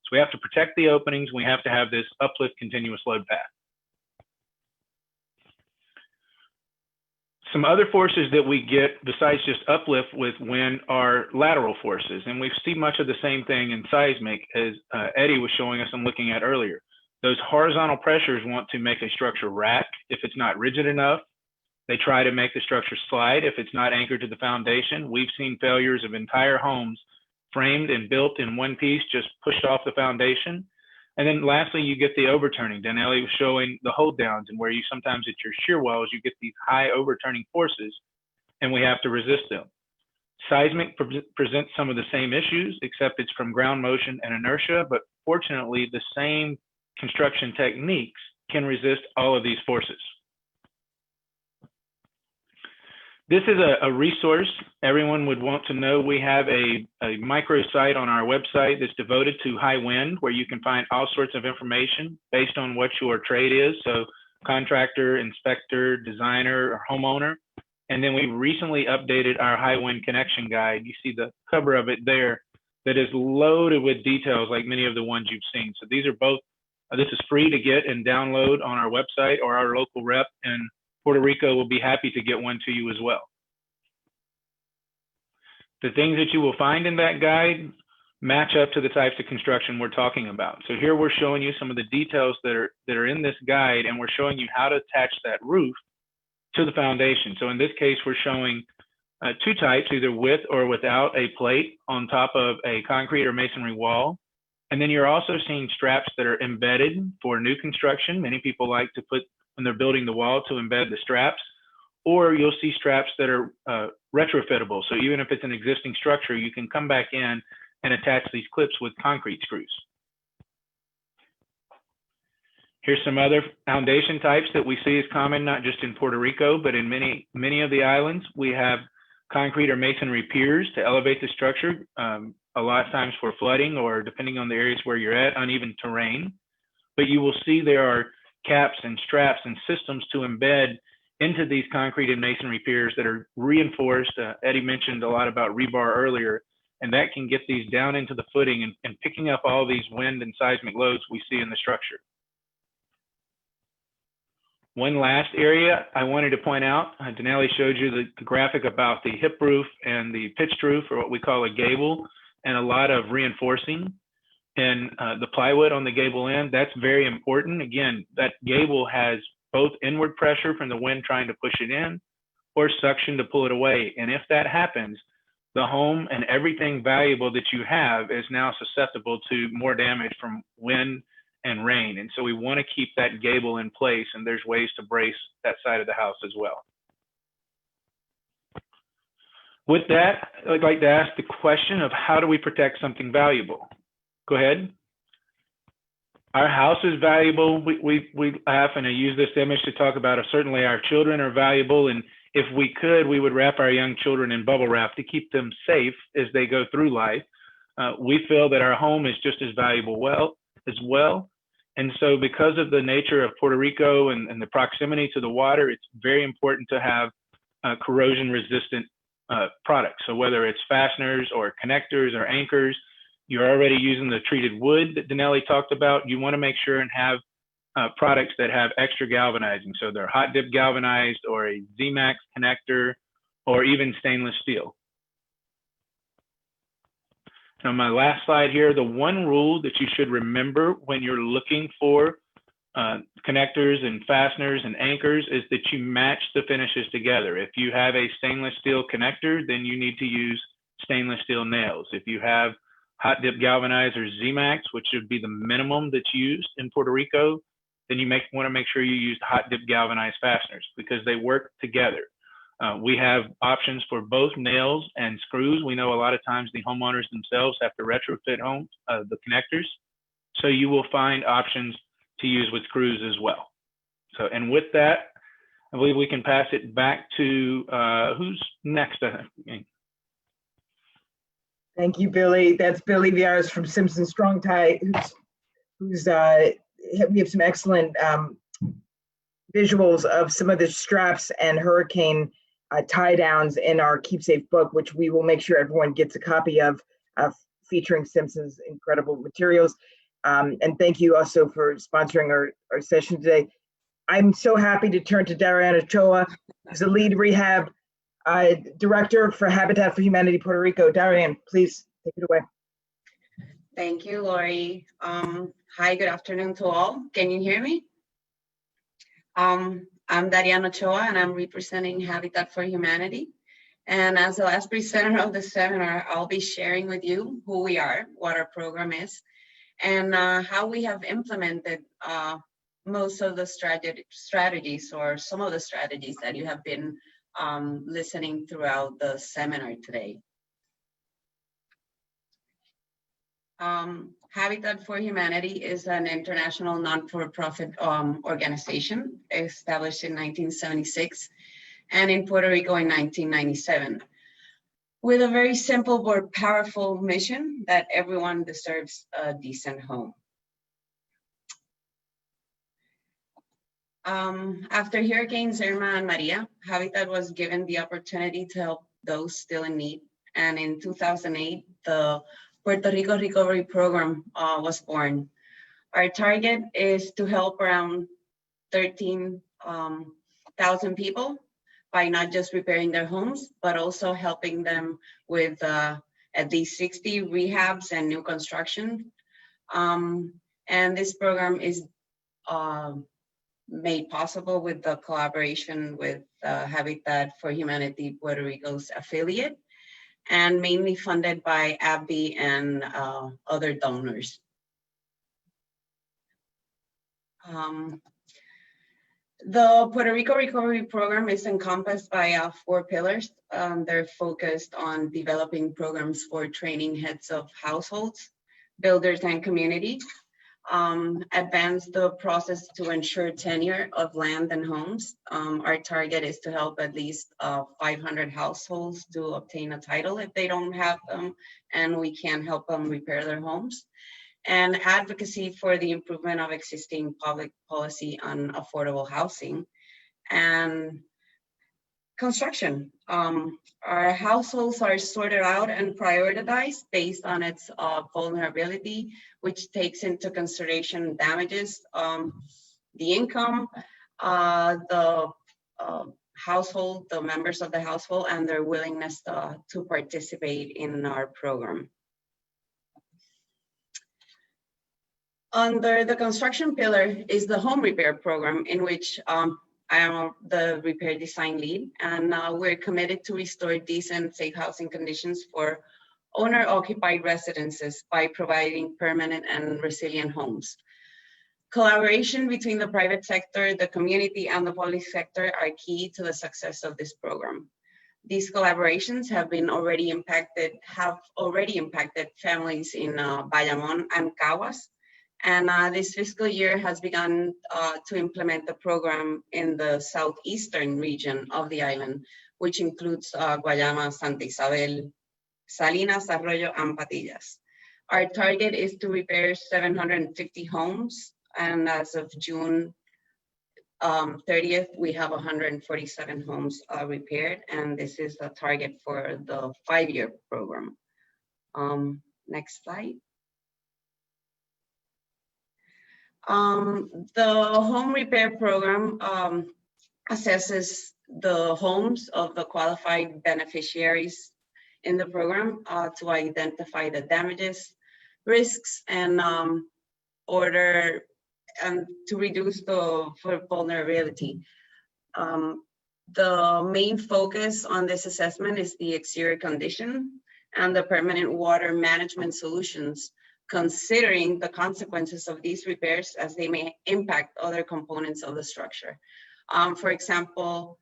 So we have to protect the openings. We have to have this uplift continuous load path. Some other forces that we get besides just uplift with wind are lateral forces. And we see much of the same thing in seismic as Eddie was showing us and looking at earlier. Those horizontal pressures want to make a structure rack if it's not rigid enough. They try to make the structure slide if it's not anchored to the foundation. We've seen failures of entire homes framed and built in one piece, just pushed off the foundation. And then lastly, you get the overturning. Danniely was showing the hold downs, and where you sometimes at your shear walls, you get these high overturning forces, and we have to resist them. Seismic presents some of the same issues, except it's from ground motion and inertia, but fortunately, the same construction techniques can resist all of these forces. This is a resource everyone would want to know. We have a microsite on our website that's devoted to high wind, where you can find all sorts of information based on what your trade is. So contractor, inspector, designer, or homeowner. And then we recently updated our high wind connection guide. You see the cover of it there that is loaded with details like many of the ones you've seen. So these are both, this is free to get and download on our website, or our local rep in Puerto Rico will be happy to get one to you as well. The things that you will find in that guide match up to the types of construction we're talking about. So here we're showing you some of the details that are in this guide, and we're showing you how to attach that roof to the foundation. So in this case, we're showing two types, either with or without a plate on top of a concrete or masonry wall. And then you're also seeing straps that are embedded for new construction. Many people like to put, when they're building the wall, to embed the straps, or you'll see straps that are retrofittable. So even if it's an existing structure, you can come back in and attach these clips with concrete screws. Here's some other foundation types that we see as common, not just in Puerto Rico, but in many of the islands. We have concrete or masonry piers to elevate the structure, a lot of times for flooding, or depending on the areas where you're at, uneven terrain. But you will see there are caps and straps and systems to embed into these concrete and masonry piers that are reinforced. Eddie mentioned a lot about rebar earlier, and that can get these down into the footing and picking up all these wind and seismic loads we see in the structure. One last area I wanted to point out, Danniely showed you the graphic about the hip roof and the pitched roof, or what we call a gable, and a lot of reinforcing. And the plywood on the gable end, that's very important. Again, that gable has both inward pressure from the wind trying to push it in, or suction to pull it away. And if that happens, the home and everything valuable that you have is now susceptible to more damage from wind and rain. And so we want to keep that gable in place, and there's ways to brace that side of the house as well. With that, I'd like to ask the question of, how do we protect something valuable? Go ahead. Our house is valuable. We laugh, and I use this image to talk about, certainly our children are valuable, and if we could, we would wrap our young children in bubble wrap to keep them safe as they go through life. We feel that our home is just as valuable as well. And so because of the nature of Puerto Rico and the proximity to the water, it's very important to have corrosion resistant products. So whether it's fasteners or connectors or anchors, you're already using the treated wood that Danniely talked about, you want to make sure and have products that have extra galvanizing. So they're hot dip galvanized, or a Z-Max connector, or even stainless steel. On my last slide here, the one rule that you should remember when you're looking for connectors and fasteners and anchors is that you match the finishes together. If you have a stainless steel connector, then you need to use stainless steel nails. If you have hot dip galvanized or Z-Max, which should be the minimum that's used in Puerto Rico, then you want to make sure you use hot dip galvanized fasteners, because they work together. We have options for both nails and screws. We know a lot of times the homeowners themselves have to retrofit homes, the connectors. So you will find options to use with screws as well. So, and with that, I believe we can pass it back to, who's next? Thank you, Billy. That's Billy Viars from Simpson Strong Tie, who's we have some excellent visuals of some of the straps and hurricane tie downs in our Keep Safe book, which we will make sure everyone gets a copy of, featuring Simpson's incredible materials. And thank you also for sponsoring our session today. I'm so happy to turn to Darianne Ochoa, who's the lead rehab director for Habitat for Humanity Puerto Rico. Darianne, please take it away. Thank you, Lori. Hi, good afternoon to all. Can you hear me? I'm Darianne Ochoa, and I'm representing Habitat for Humanity. And as the last presenter of the seminar, I'll be sharing with you who we are, what our program is, and how we have implemented most of the strategies, or some of the strategies that you have been listening throughout the seminar today. Habitat for Humanity is an international non-for-profit organization established in 1976. and in Puerto Rico in 1997, with a very simple but powerful mission that everyone deserves a decent home. After Hurricanes Irma and Maria, Habitat was given the opportunity to help those still in need. And in 2008, the Puerto Rico Recovery Program was born. Our target is to help around 13,000 people by not just repairing their homes, but also helping them with at least 60 rehabs and new construction. And this program is made possible with the collaboration with Habitat for Humanity Puerto Rico's affiliate, and mainly funded by AbbVie and other donors. The Puerto Rico Recovery Program is encompassed by 4 pillars. They're focused on developing programs for training heads of households, builders, and community. Advance the process to ensure tenure of land and homes. Our target is to help at least 500 households to obtain a title if they don't have them, and we can help them repair their homes. And advocacy for the improvement of existing public policy on affordable housing and construction. Our households are sorted out and prioritized based on its vulnerability, which takes into consideration damages, the income, the household, the members of the household, and their willingness to participate in our program. Under the construction pillar is the home repair program, in which I am the repair design lead, and we're committed to restore decent, safe housing conditions for owner-occupied residences by providing permanent and resilient homes. Collaboration between the private sector, the community, and the public sector are key to the success of this program. These collaborations have already impacted families in Bayamón and Caguas. And this fiscal year has begun to implement the program in the southeastern region of the island, which includes Guayama, Santa Isabel, Salinas, Arroyo, and Patillas. Our target is to repair 750 homes, and as of June 30th, we have 147 homes repaired, and this is the target for the 5-year program. Next slide. The home repair program assesses the homes of the qualified beneficiaries in the program to identify the damages, risks, and order and to reduce the vulnerability. The main focus on this assessment is the exterior condition and the permanent water management solutions, considering the consequences of these repairs as they may impact other components of the structure. For example,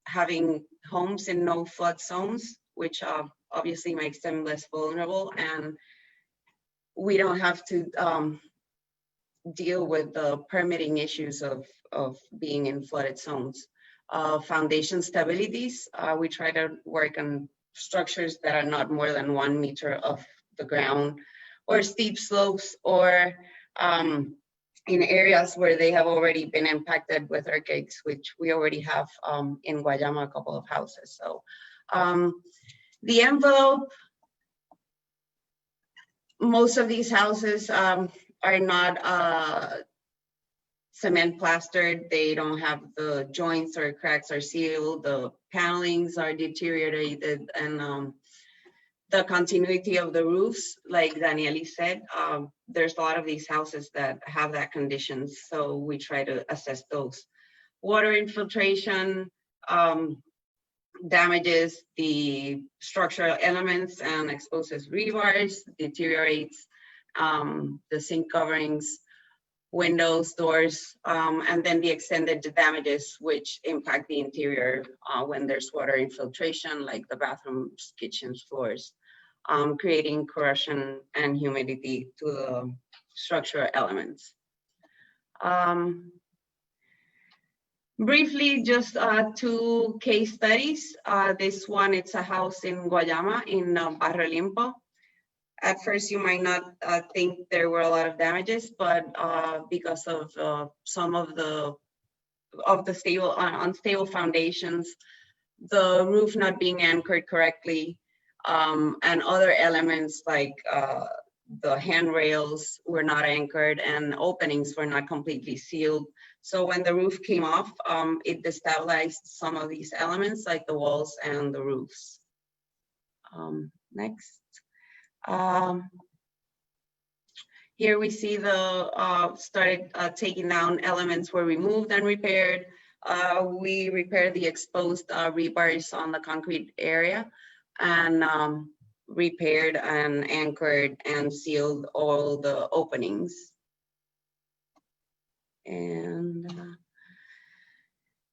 having homes in no flood zones, which obviously makes them less vulnerable, and we don't have to deal with the permitting issues of being in flooded zones. Foundation stabilities, we try to work on structures that are not more than 1 meter off the ground, or steep slopes, or in areas where they have already been impacted with earthquakes, which we already have in Guayama, a couple of houses. So the envelope, most of these houses are not cement plastered. They don't have the joints or cracks are sealed. The panelings are deteriorated, and the continuity of the roofs, like Danniely said, there's a lot of these houses that have that condition. So we try to assess those. Water infiltration damages the structural elements and exposes rebars, deteriorates the sink coverings, windows, doors, and then the extended damages, which impact the interior when there's water infiltration, like the bathrooms, kitchens, floors, creating corrosion and humidity to the structural elements. Briefly, just two case studies. This one, it's a house in Guayama in Barrio Limpo. At first, you might not think there were a lot of damages, but because of some of the unstable foundations, the roof not being anchored correctly, and other elements like the handrails were not anchored and openings were not completely sealed. So when the roof came off, it destabilized some of these elements like the walls and the roofs. Next. Here we see the started taking down elements were removed and repaired. We repaired the exposed rebars on the concrete area and repaired and anchored and sealed all the openings. And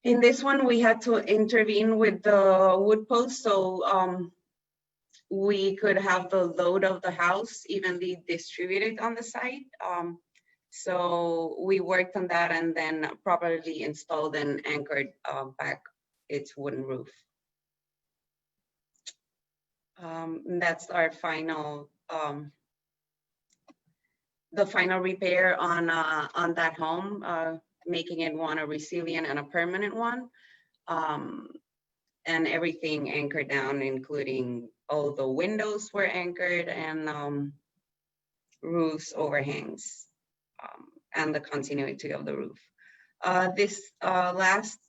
in this one, we had to intervene with the wood post, so we could have the load of the house evenly distributed on the site. So we worked on that and then properly installed and anchored back its wooden roof. That's our final, the final repair on that home, making it one a resilient and a permanent one. And everything anchored down, including all the windows were anchored and roofs, overhangs, and the continuity of the roof. This last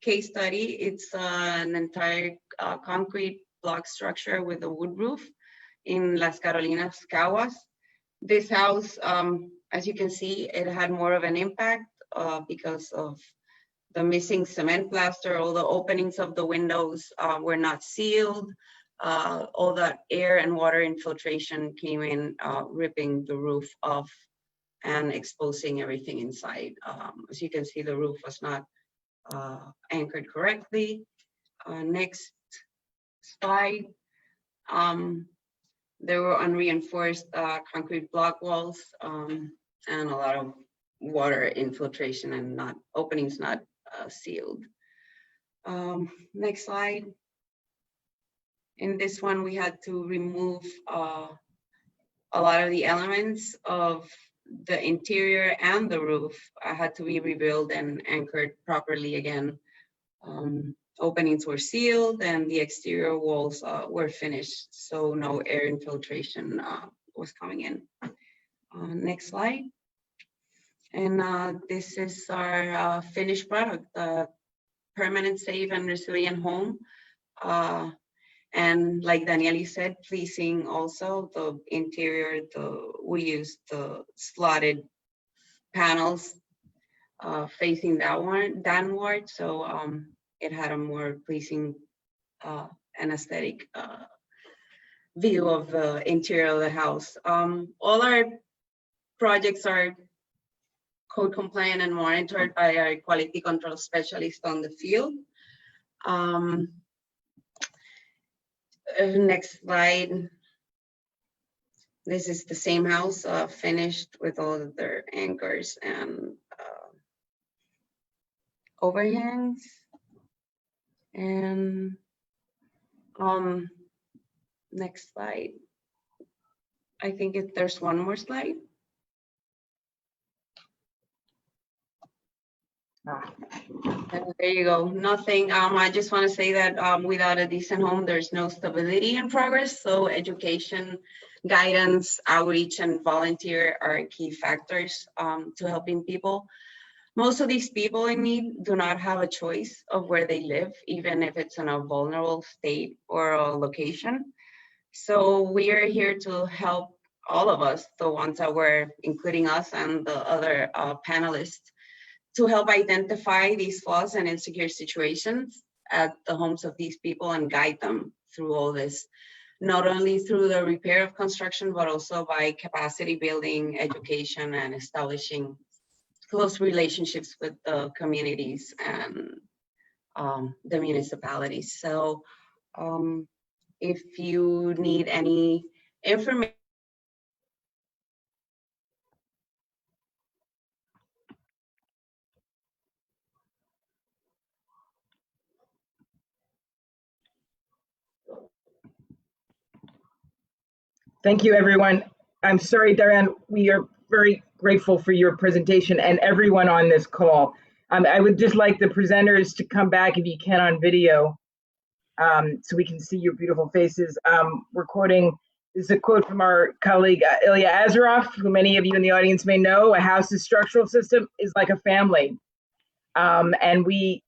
case study, it's an entire concrete block structure with a wood roof in Las Carolinas, Caguas. This house, as you can see, it had more of an impact because of the missing cement plaster. All the openings of the windows were not sealed. All that air and water infiltration came in, ripping the roof off and exposing everything inside. As you can see, the roof was not anchored correctly. Next slide. There were unreinforced concrete block walls and a lot of water infiltration and openings not sealed. Next slide. In this one, we had to remove a lot of the elements of the interior and the roof. Had to be rebuilt and anchored properly again. Openings were sealed and the exterior walls were finished, so no air infiltration was coming in. Next slide. And this is our finished product, the permanent, safe, and resilient home. And like Danniely said, pleasing also. The interior, we used the slotted panels facing downward, so it had a more pleasing and aesthetic view of the interior of the house. All our projects are code compliant and monitored by our quality control specialist on the field. Next slide. This is the same house finished with all of their anchors and overhangs. And next slide. I think there's one more slide. There you go. Nothing. I just want to say that without a decent home, there's no stability and progress. So education, guidance, outreach, and volunteer are key factors to helping people. Most of these people in need do not have a choice of where they live, even if it's in a vulnerable state or a location. So we are here to help all of us, the ones that were, including us and the other panelists, to help identify these flaws and insecure situations at the homes of these people and guide them through all this, not only through the repair of construction, but also by capacity building, education, and establishing close relationships with the communities and the municipalities. So if you need any information, Thank you, everyone. I'm sorry, Darianne, we are very grateful for your presentation and everyone on this call. I would just like the presenters to come back if you can on video, so we can see your beautiful faces. We're quoting, this is a quote from our colleague Ilya Azaroff, who many of you in the audience may know. A house's structural system is like a family. And we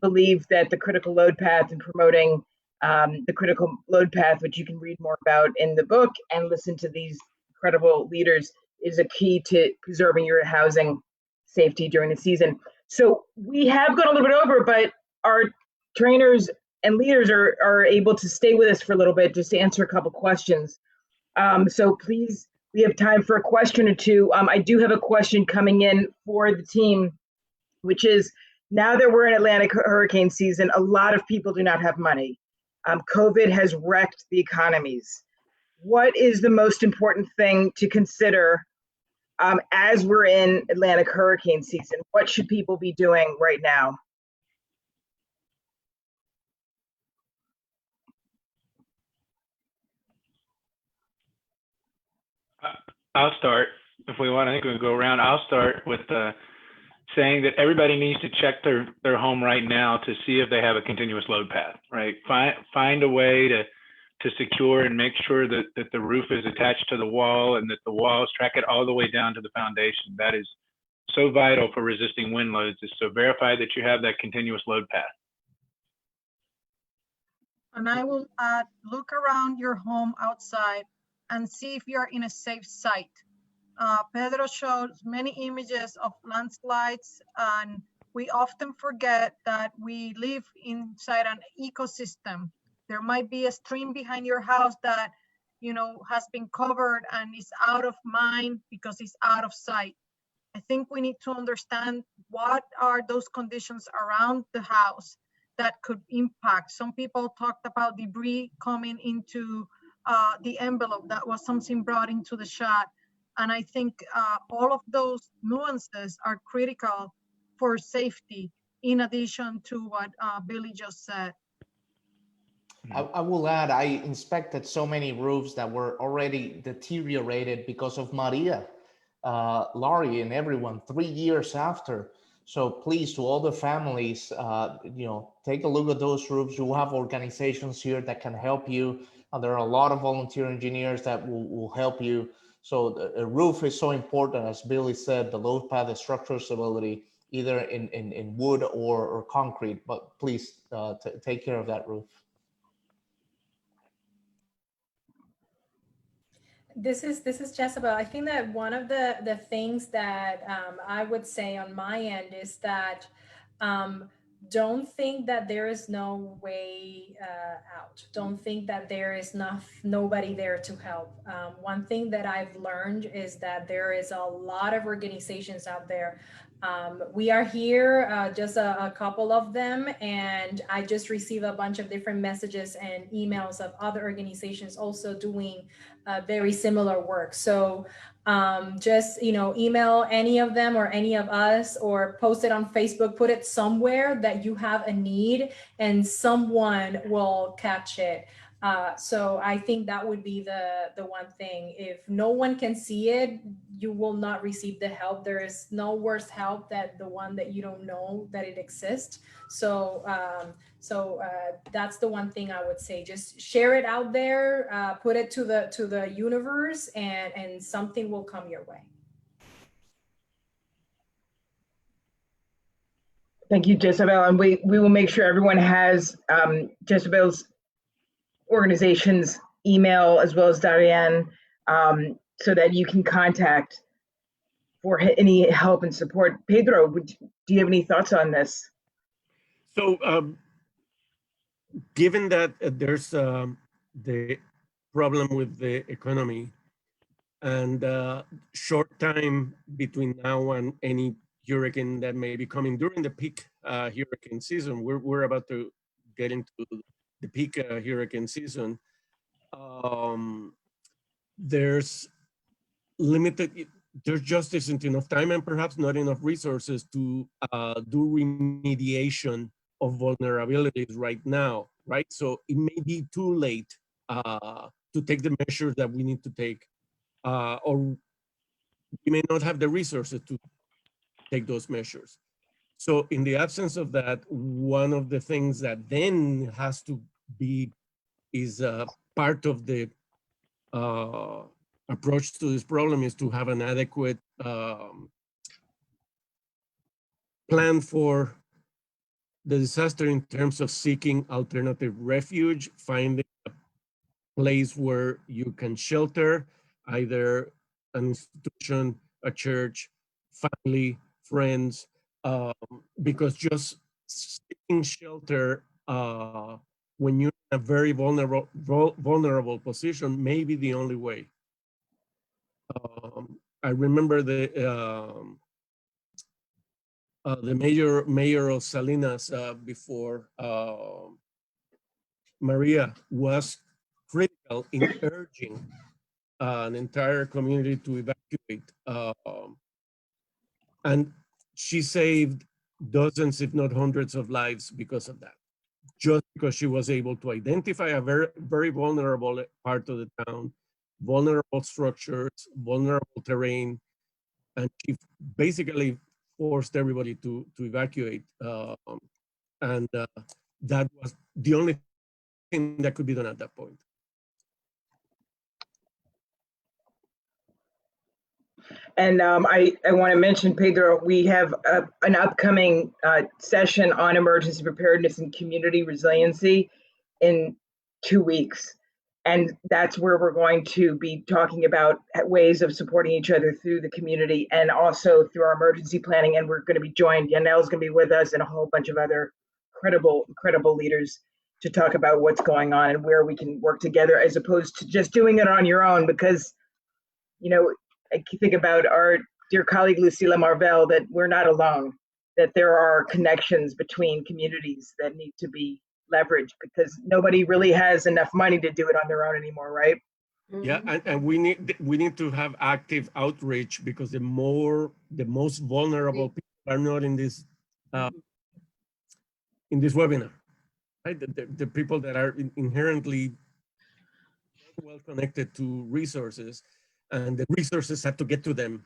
believe that the critical load path and promoting the critical load path, which you can read more about in the book and listen to these incredible leaders, is a key to preserving your housing safety during the season. So we have gone a little bit over, but our trainers and leaders are able to stay with us for a little bit just to answer a couple questions. So please, we have time for a question or two. I do have a question coming in for the team, which is, now that we're in Atlantic hurricane season, a lot of people do not have money. COVID has wrecked the economies. What is the most important thing to consider as we're in Atlantic hurricane season? What should people be doing right now? I'll start if we want. I think we'll go around. I'll start with saying that everybody needs to check their home right now to see if they have a continuous load path, right? Find a way to secure and make sure that the roof is attached to the wall and that the walls track it all the way down to the foundation. That is so vital for resisting wind loads, is to verify that you have that continuous load path. And I will add, look around your home outside and see if you're in a safe site. Pedro showed many images of landslides, and we often forget that we live inside an ecosystem. There might be a stream behind your house that, you know, has been covered and is out of mind because it's out of sight. I think we need to understand what are those conditions around the house that could impact. Some people talked about debris coming into the envelope. That was something brought into the shot. And I think all of those nuances are critical for safety, in addition to what Billy just said. I will add, I inspected so many roofs that were already deteriorated because of Maria, Laurie, and everyone 3 years after. So please, to all the families, you know, take a look at those roofs. You have organizations here that can help you. There are a lot of volunteer engineers that will help you. So a roof is so important, as Billy said, the load path, the structural stability, either in wood or concrete, but please take care of that roof. This is Jesabel. I think that one of the things that I would say on my end is that don't think that there is no way out. Don't think that there is nobody there to help. One thing that I've learned is that there is a lot of organizations out there. We are here, just a couple of them, and I just received a bunch of different messages and emails of other organizations also doing very similar work. So just, you know, email any of them or any of us, or post it on Facebook, put it somewhere that you have a need and someone will catch it. So I think that would be the one thing. If no one can see it, you will not receive the help. There is no worse help than the one that you don't know that it exists. So that's the one thing I would say. Just share it out there, put it to the universe, and something will come your way. Thank you, Jesabel. And we will make sure everyone has Jesabel's organization's email as well as Darianne, so that you can contact for any help and support. Pedro, do you have any thoughts on this? So given that there's the problem with the economy and short time between now and any hurricane that may be coming during the peak hurricane season, we're about to get into the peak hurricane season. There's just isn't enough time and perhaps not enough resources to do remediation of vulnerabilities right now, right? So it may be too late to take the measures that we need to take, or we may not have the resources to take those measures. So in the absence of that, one of the things that then has to be is part of the approach to this problem is to have an adequate plan for the disaster in terms of seeking alternative refuge, finding a place where you can shelter, either an institution, a church, family, friends, because just seeking shelter when you're in a very vulnerable position may be the only way. I remember the mayor of Salinas before Maria was critical in urging an entire community to evacuate. And she saved dozens, if not hundreds of lives because of that. Just because she was able to identify a very, very vulnerable part of the town, vulnerable structures, vulnerable terrain, and she basically forced everybody to evacuate. And that was the only thing that could be done at that point. And I want to mention, Pedro, we have an upcoming session on emergency preparedness and community resiliency in 2 weeks. And that's where we're going to be talking about ways of supporting each other through the community and also through our emergency planning. And we're going to be joined, Yanel is going to be with us and a whole bunch of other incredible leaders to talk about what's going on and where we can work together as opposed to just doing it on your own. Because, you know, I think about our dear colleague Lucila Marvel, that we're not alone, that there are connections between communities that need to be leveraged because nobody really has enough money to do it on their own anymore, right? Yeah, and we need to have active outreach because the most vulnerable people are not in this webinar, right? The people that are inherently well connected to resources, and the resources have to get to them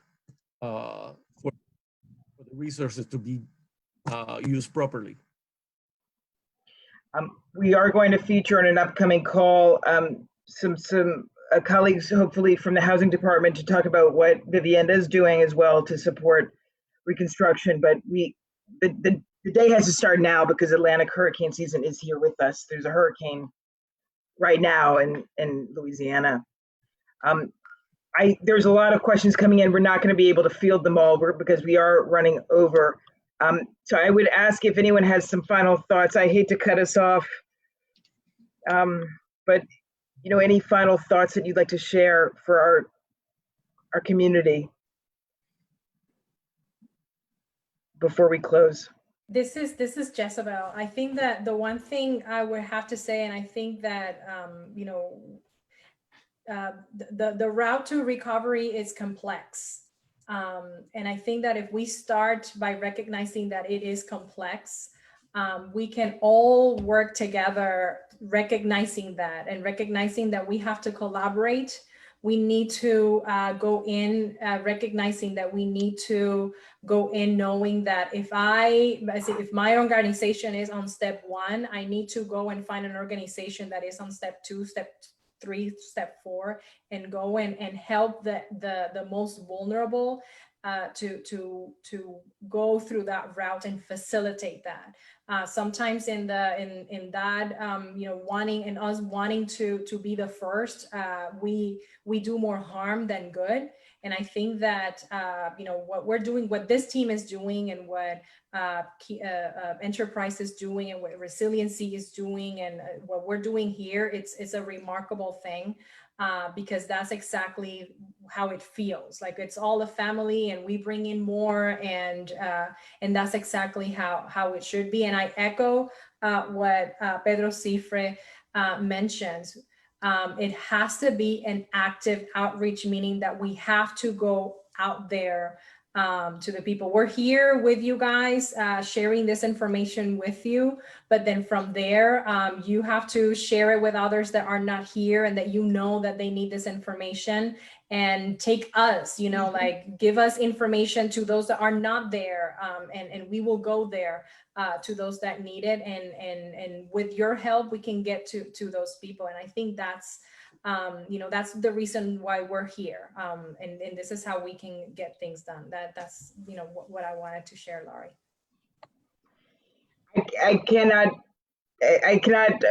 for the resources to be used properly. We are going to feature on an upcoming call some colleagues, hopefully from the housing department, to talk about what Vivienda is doing as well to support reconstruction. But the day has to start now because Atlantic hurricane season is here with us. There's a hurricane right now in Louisiana. There's a lot of questions coming in. We're not going to be able to field them all because we are running over. So I would ask if anyone has some final thoughts. I hate to cut us off, but you know, any final thoughts that you'd like to share for our community before we close? This is Jesabel. I think that the one thing I would have to say, and I think that you know, the route to recovery is complex. And I think that if we start by recognizing that it is complex, we can all work together recognizing that and recognizing that we have to collaborate. We need to go in recognizing that we need to go in knowing that if my organization is on step 1, I need to go and find an organization that is on step 2, step 3, step 4, and go in and help the most vulnerable to go through that route and facilitate that. Sometimes in that you know, wanting to be the first, we do more harm than good. And I think that you know, what we're doing, what this team is doing, and what Enterprise is doing, and what ResilientSee is doing, and what we're doing here, it's a remarkable thing. Because that's exactly how it feels. Like it's all a family, and we bring in more, and that's exactly how it should be. And I echo what Pedro Sifre mentions. It has to be an active outreach, meaning that we have to go out there to the people. We're here with you guys, sharing this information with you, but then from there, you have to share it with others that are not here and that you know that they need this information, and take us, you know, like give us information to those that are not there, and we will go there to those that need it, and with your help, we can get to those people. And I think that's, you know, that's the reason why we're here. And this is how we can get things done. That's, you know, what I wanted to share, Laurie. I cannot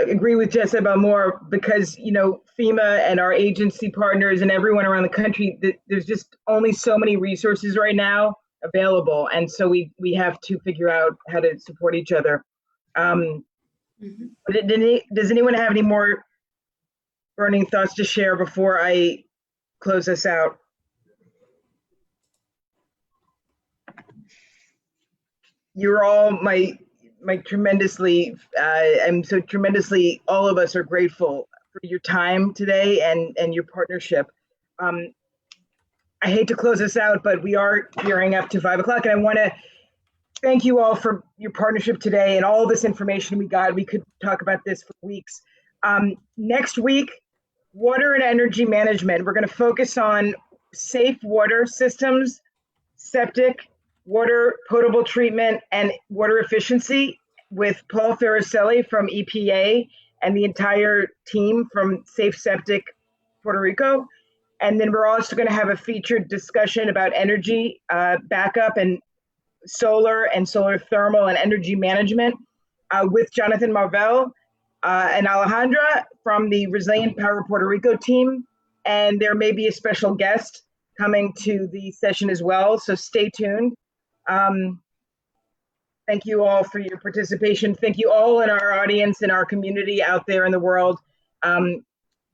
agree with Jesabel more, because, you know, FEMA and our agency partners and everyone around the country, there's just only so many resources right now available. And so we have to figure out how to support each other. But does anyone have any more burning thoughts to share before I close us out? You're all my tremendously, I'm so tremendously, all of us are grateful for your time today and your partnership. I hate to close this out, but we are gearing up to 5 o'clock, and I want to thank you all for your partnership today and all this information we got. We could talk about this for weeks. Next week, water and energy management. We're going to focus on safe water systems, septic, water potable treatment, and water efficiency with Paul Faricelli from EPA and the entire team from Safe Septic Puerto Rico. And then we're also going to have a featured discussion about energy backup and solar thermal and energy management with Jonathan Marvell and Alejandra from the Resilient Power Puerto Rico team. And there may be a special guest coming to the session as well, so stay tuned. Thank you all for your participation. Thank you all in our audience and our community out there in the world.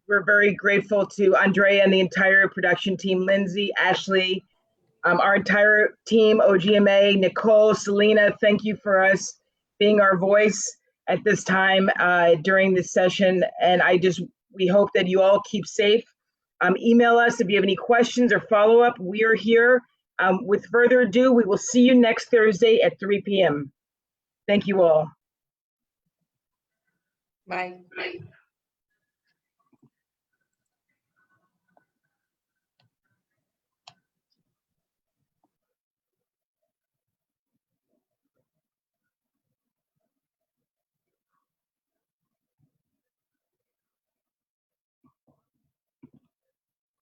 We're very grateful to Andrea and the entire production team, Lindsay, Ashley, our entire team, OGMA, Nicole, Selena, thank you for us being our voice at this time during this session. And we hope that you all keep safe. Email us if you have any questions or follow-up. We are here. With further ado, we will see you next Thursday at 3 p.m. Thank you all. Bye.